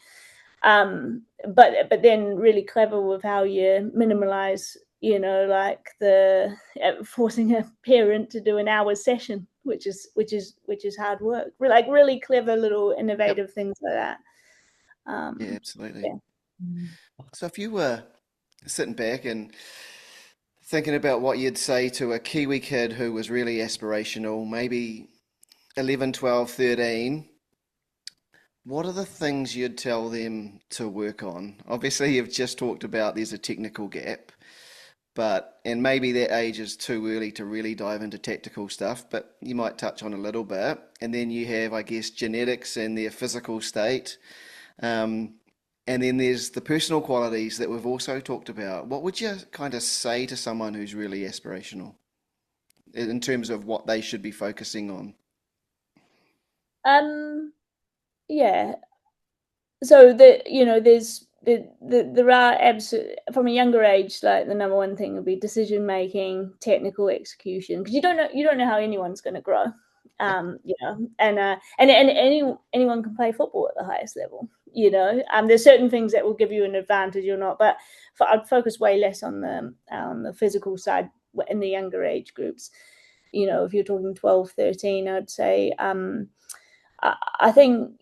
But then really clever with how you minimalize, like the forcing a parent to do an hour session, which is hard work. Like really clever little Yep. innovative things like that. Yeah, absolutely. Yeah. So if you were sitting back and thinking about what you'd say to a Kiwi kid who was really aspirational, maybe 11, 12, 13, what are the things you'd tell them to work on? Obviously, you've just talked about there's a technical gap, and maybe that age is too early to really dive into tactical stuff, but you might touch on a little bit. And then you have, I guess, genetics and their physical state. Um, and then there's the personal qualities that we've also talked about. What would you kind of say to someone who's really aspirational in terms of what they should be focusing on? Yeah. So there are absolute from a younger age, like the number one thing would be decision making, technical execution, because you don't know how anyone's going to grow. Yep. And anyone can play football at the highest level. There's certain things that will give you an advantage or not, but I'd focus way less on the physical side in the younger age groups. If you're talking 12, 13, I'd say I think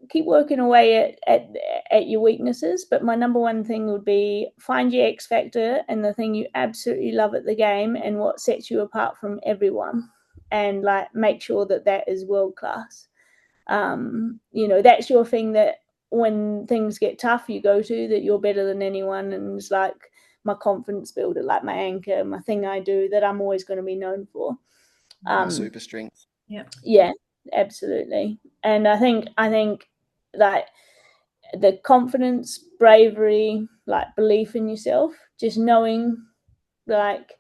keep working away at your weaknesses, but my number one thing would be find your X factor and the thing you absolutely love at the game and what sets you apart from everyone, and like make sure that is world class. That's your thing that when things get tough, you go to that you're better than anyone, and it's like my confidence builder, like my anchor, my thing I do that I'm always going to be known for. My super strength. Yeah, absolutely. And I think like the confidence, bravery, like belief in yourself, just knowing like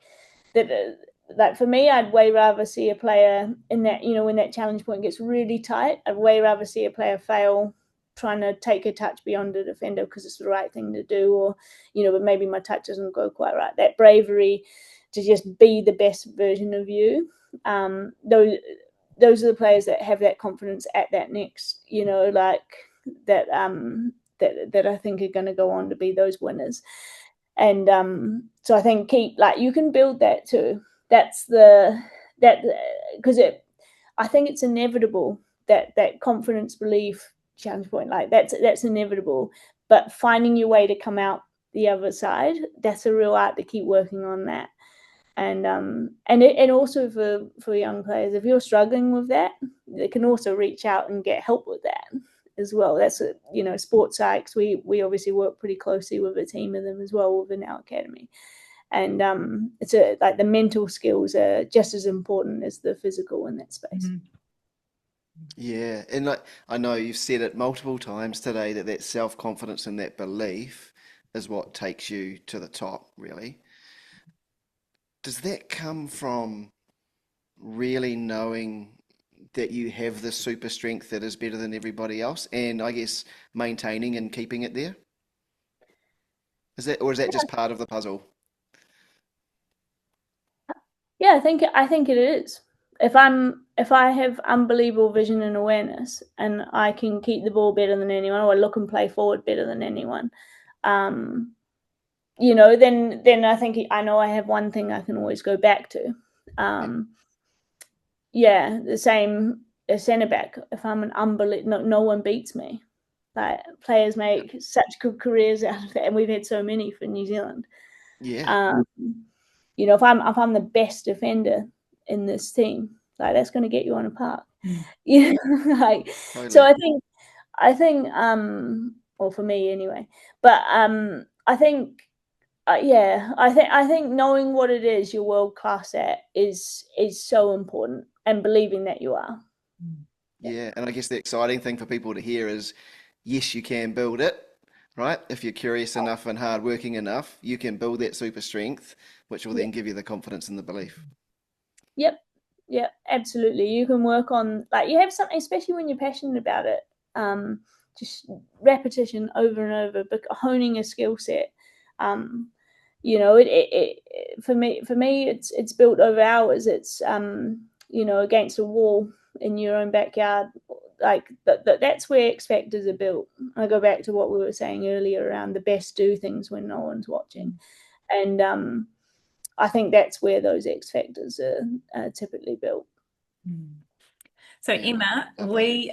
that like for me, I'd way rather see a player in that, when that challenge point gets really tight, I'd way rather see a player fail trying to take a touch beyond a defender because it's the right thing to do, or but maybe my touch doesn't go quite right. That bravery to just be the best version of you. Those are the players that have that confidence at that next, like that that I think are going to go on to be those winners. And so I think you can build that too. That's because I think it's inevitable that confidence, belief, challenge point, like that's inevitable. But finding your way to come out the other side, that's a real art to keep working on that. And also for young players, if you're struggling with that, they can also reach out and get help with that as well. That's sports psychs. We obviously work pretty closely with a team of them as well within our academy, and it's like the mental skills are just as important as the physical in that space. Yeah, and like I know you've said it multiple times today that self-confidence and that belief is what takes you to the top, really. Does that come from really knowing that you have the super strength that is better than everybody else, and I guess maintaining and keeping it there? Or is that just part of the puzzle? Yeah, I think it is. If I have unbelievable vision and awareness, and I can keep the ball better than anyone, or I look and play forward better than anyone, then I think I know I have one thing I can always go back to. Yep. yeah, the same as centre back. If I'm an unbelievable, no one beats me. Like players make such good careers out of it, and we've had so many for New Zealand. Yeah. You know, if I'm the best defender in this team, like that's going to get you on a park. Yeah, like Totally. so. I think, or for me anyway. But I think, I think knowing what it is you're world class at is so important, and believing that you are. Yeah, and I guess the exciting thing for people to hear is, yes, you can build it, right? If you're curious enough and hardworking enough, you can build that super strength, which will then give you the confidence and the belief. Yep. Yeah, absolutely. You can work on, like, you have something, especially when you're passionate about it. Just repetition over and over, but honing a skill set. You know, for me, it's built over hours. It's you know, against a wall in your own backyard. Like that's where X factors are built. I go back to what we were saying earlier around the best do things when no one's watching, and I think that's where those X factors are typically built. So, Yeah, Emma, love that. we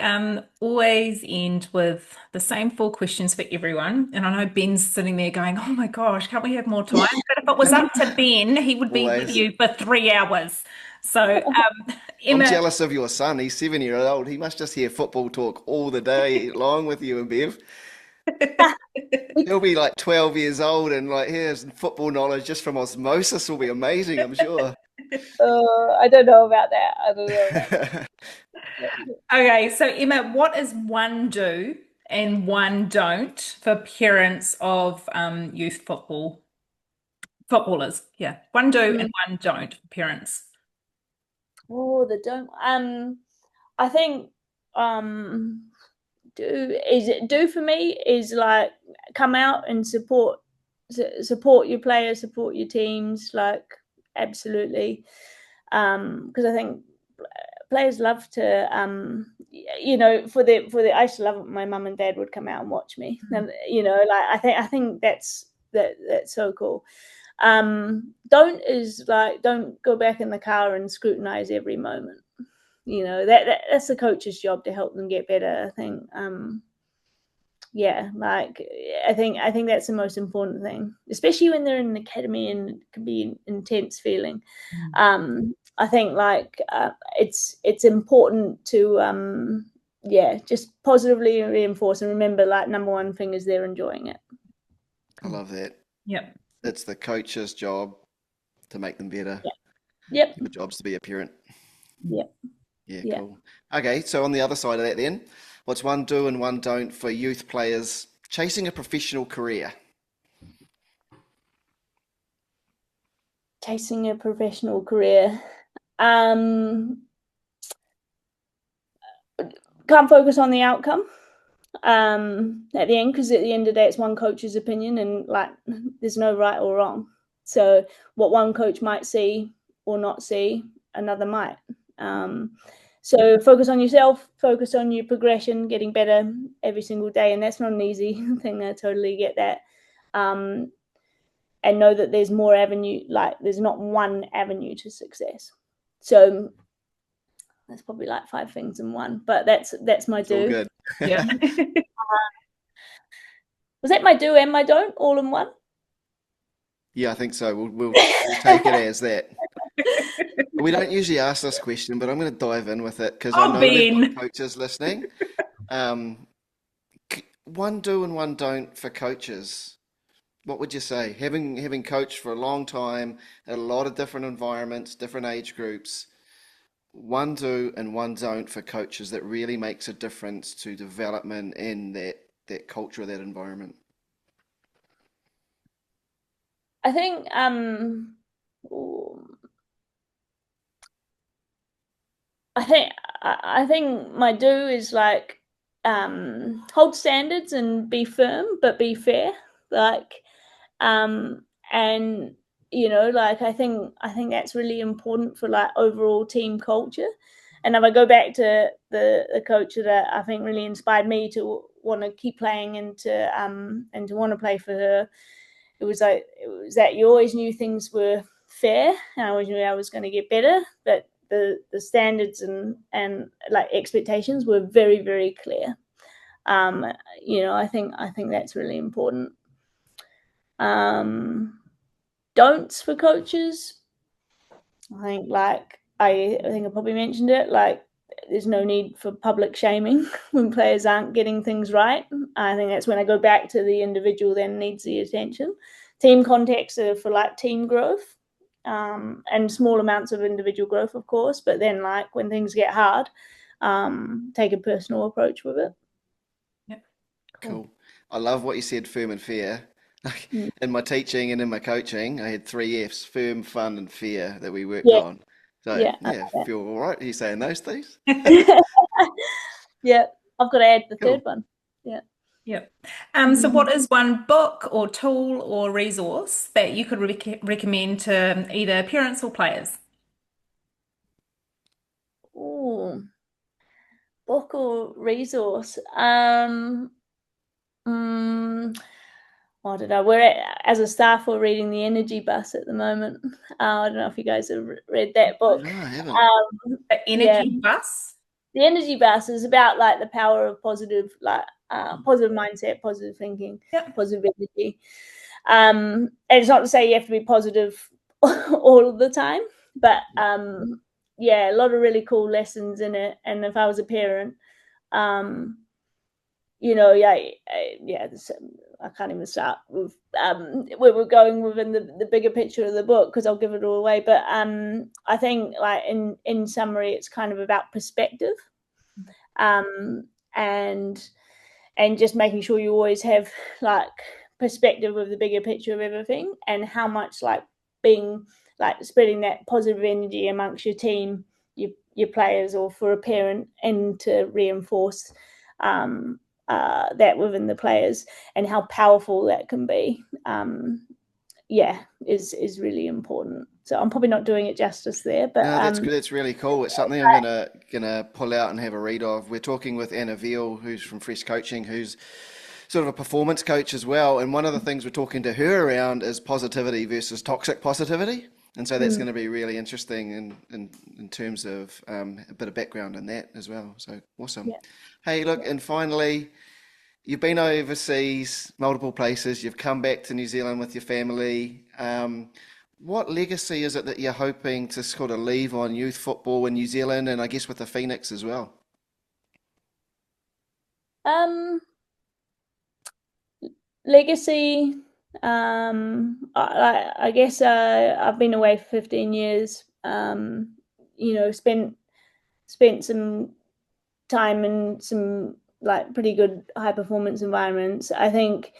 always end with the same four questions for everyone. And I know Ben's sitting there going, oh my gosh, can't we have more time? But if it was up to Ben, he would be with Always. you for 3 hours. So, I'm Emma, jealous of your son. He's 7 years old. He must just hear football talk all the day long with you and Bev. He'll be like 12 years old and like his football knowledge just from osmosis will be amazing, I'm sure. I don't know about that. I don't know about that. okay, so Emma, what is one do and one don't for parents of youth footballers? Yeah, one do and one don't for parents. Oh, the don't. I think do for me is like come out and support your players, support your teams, like absolutely. Because I think players love to you know, for the I used to love it when my mum and dad would come out and watch me. And you know, like I think that's so cool. Don't go back in the car and scrutinize every moment. You know, that's the coach's job to help them get better. I think yeah, like I think that's the most important thing, especially when they're in an academy and it can be an intense feeling. I think like it's important to yeah, just positively reinforce and remember, like, number one thing is they're enjoying it. I love that. Yep. It's the coach's job to make them better. Yep. Your job's to be a parent. Yep. Yeah, Yeah. cool. Okay, so on the other side of that then, what's one do and one don't for youth players chasing a professional career? Chasing a professional career. Can't focus on the outcome at the end, because at the end of the day it's one coach's opinion, and like there's no right or wrong. So what one coach might see or not see, another might. So focus on yourself, focus on your progression, getting better every single day, and that's not an easy thing. I totally get that. And know that there's more avenue, like there's not one avenue to success. So that's probably like 5 things in one, but that's my It's all do. good. Yeah. Was that my do and my don't all in one? Yeah, I think so. We'll take it as that. We don't usually ask this question, but I'm going to dive in with it because I Oh, know we've got Ben. coaches listening. One do and one don't for coaches. What would you say? Having coached for a long time at a lot of different environments, different age groups, one do and one don't for coaches that really makes a difference to development in that culture, that environment. I think I think my do is like hold standards and be firm but be fair. Like and you know, like I think that's really important for like overall team culture. And if I go back to the coach that I think really inspired me to want to keep playing and to want to play for her, it was that you always knew things were fair, and I always knew I was going to get better, but the standards and like expectations were very, very clear. I think that's really important. Don'ts for coaches. I think I probably mentioned it. Like, there's no need for public shaming when players aren't getting things right. I think that's when I go back to the individual then needs the attention. Team contexts are for like team growth, and small amounts of individual growth, of course. But then, like, when things get hard, take a personal approach with it. Yep. Cool. I love what you said, firm and fair. In my teaching and in my coaching, I had 3 Fs: firm, fun, and fair that we worked Yeah, on. So yeah, feel all right. Are you saying those things? yeah. I've got to add the Cool. third one. Yeah. Yep. So what is one book or tool or resource that you could recommend to either parents or players? Ooh, book or resource. I don't know. As a staff, we're reading The Energy Bus at the moment. I don't know if you guys have read that book. No, I haven't. The energy bus? The Energy Bus is about like the power of positive, positive mindset, positive thinking, positive energy. And it's not to say you have to be positive all of the time, but a lot of really cool lessons in it. And if I was a parent, I can't even start with where we're going within the bigger picture of the book, because I'll give it all away. But I think, like, in summary, it's kind of about perspective, and just making sure you always have like perspective of the bigger picture of everything, and how much like being like spreading that positive energy amongst your team, your players, or for a parent, and to reinforce that within the players, and how powerful that can be, is really important. So I'm probably not doing it justice there, but No, that's good. It's really cool. It's something I'm gonna pull out and have a read of. We're talking with Anna Veal, who's from Fresh Coaching, who's sort of a performance coach as well. And one of the things we're talking to her around is positivity versus toxic positivity. And so that's going to be really interesting in terms of a bit of background in that as well. So awesome. Yeah. Hey, look, and finally, you've been overseas, multiple places. You've come back to New Zealand with your family. What legacy is it that you're hoping to sort of leave on youth football in New Zealand, and I guess with the Phoenix as well? Legacy. I guess I've been away for 15 years. Spent some time in some like pretty good high performance environments. I think,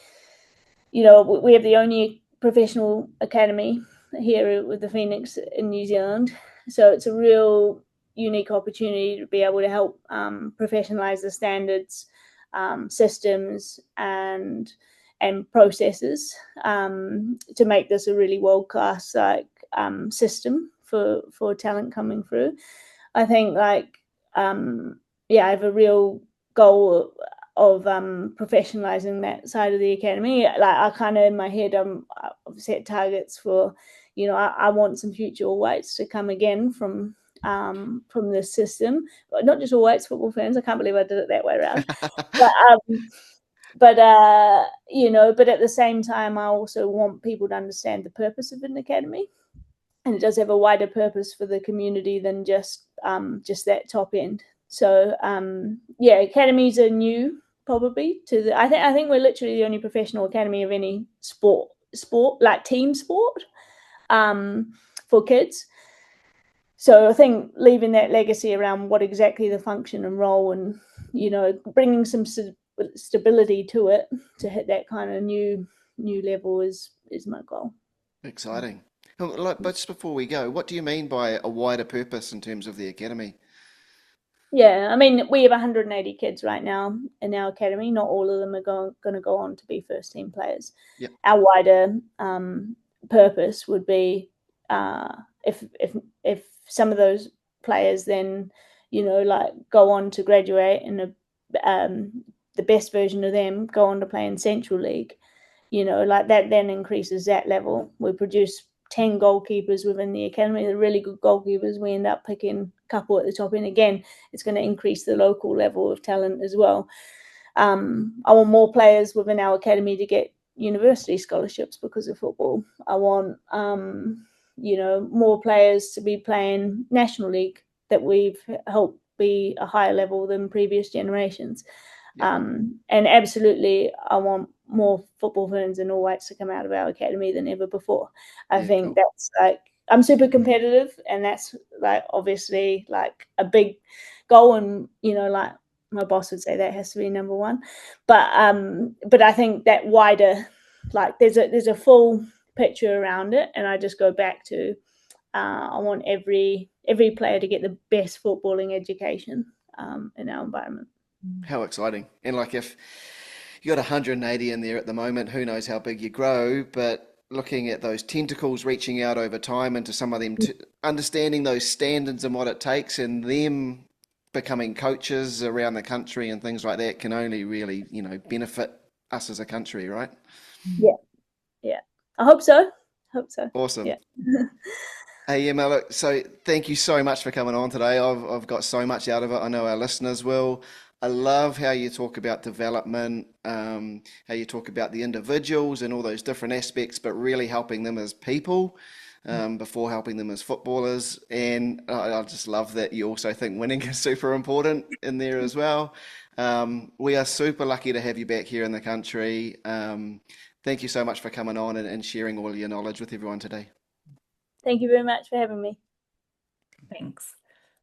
we have the only professional academy here with the Phoenix in New Zealand, so it's a real unique opportunity to be able to help professionalize the standards, systems, and processes, to make this a really world-class system for talent coming through. I think I have a real goal of professionalizing that side of the academy. Like, I kind of in my head I've set targets for, I want some future All Whites to come again from this system, but not just All Whites football fans. I can't believe I did it that way around. But at the same time, I also want people to understand the purpose of an academy, and it does have a wider purpose for the community than just that top end. So academies are new probably to the. I think we're literally the only professional academy of any sport like team sport, for kids. So I think leaving that legacy around what exactly the function and role, and bringing some stability to it to hit that kind of new level is my goal. Exciting. But just before we go, what do you mean by a wider purpose in terms of the academy? Yeah, I mean, we have 180 kids right now in our academy. Not all of them are going to go on to be first team players. Yep. Our wider purpose would be if some of those players then go on to graduate, and the best version of them go on to play in Central League, that then increases that level. We produce 10 goalkeepers within the academy, the really good goalkeepers, we end up picking a couple at the top end. Again, it's going to increase the local level of talent as well. I want more players within our academy to get university scholarships because of football. I want, more players to be playing National League that we've helped be a higher level than previous generations. And absolutely, I want more football ferns and all whites to come out of our academy than ever before. I think that's like, I'm super competitive, and that's like obviously like a big goal, and like my boss would say that has to be number one. But I think that wider, like there's a full picture around it, and I just go back to I want every player to get the best footballing education in our environment. How exciting. And like if you got 180 in there at the moment, who knows how big you grow, but looking at those tentacles reaching out over time into some of them, understanding those standards and what it takes, and them becoming coaches around the country and things like that can only really, benefit us as a country, right? Yeah. I hope so. Awesome. Yeah. Hey, Emma, look, so thank you so much for coming on today. I've got so much out of it. I know our listeners will. I love how you talk about development, how you talk about the individuals and all those different aspects, but really helping them as people before helping them as footballers. And I just love that you also think winning is super important in there as well. We are super lucky to have you back here in the country. Thank you so much for coming on and sharing all your knowledge with everyone today. Thank you very much for having me. Thanks.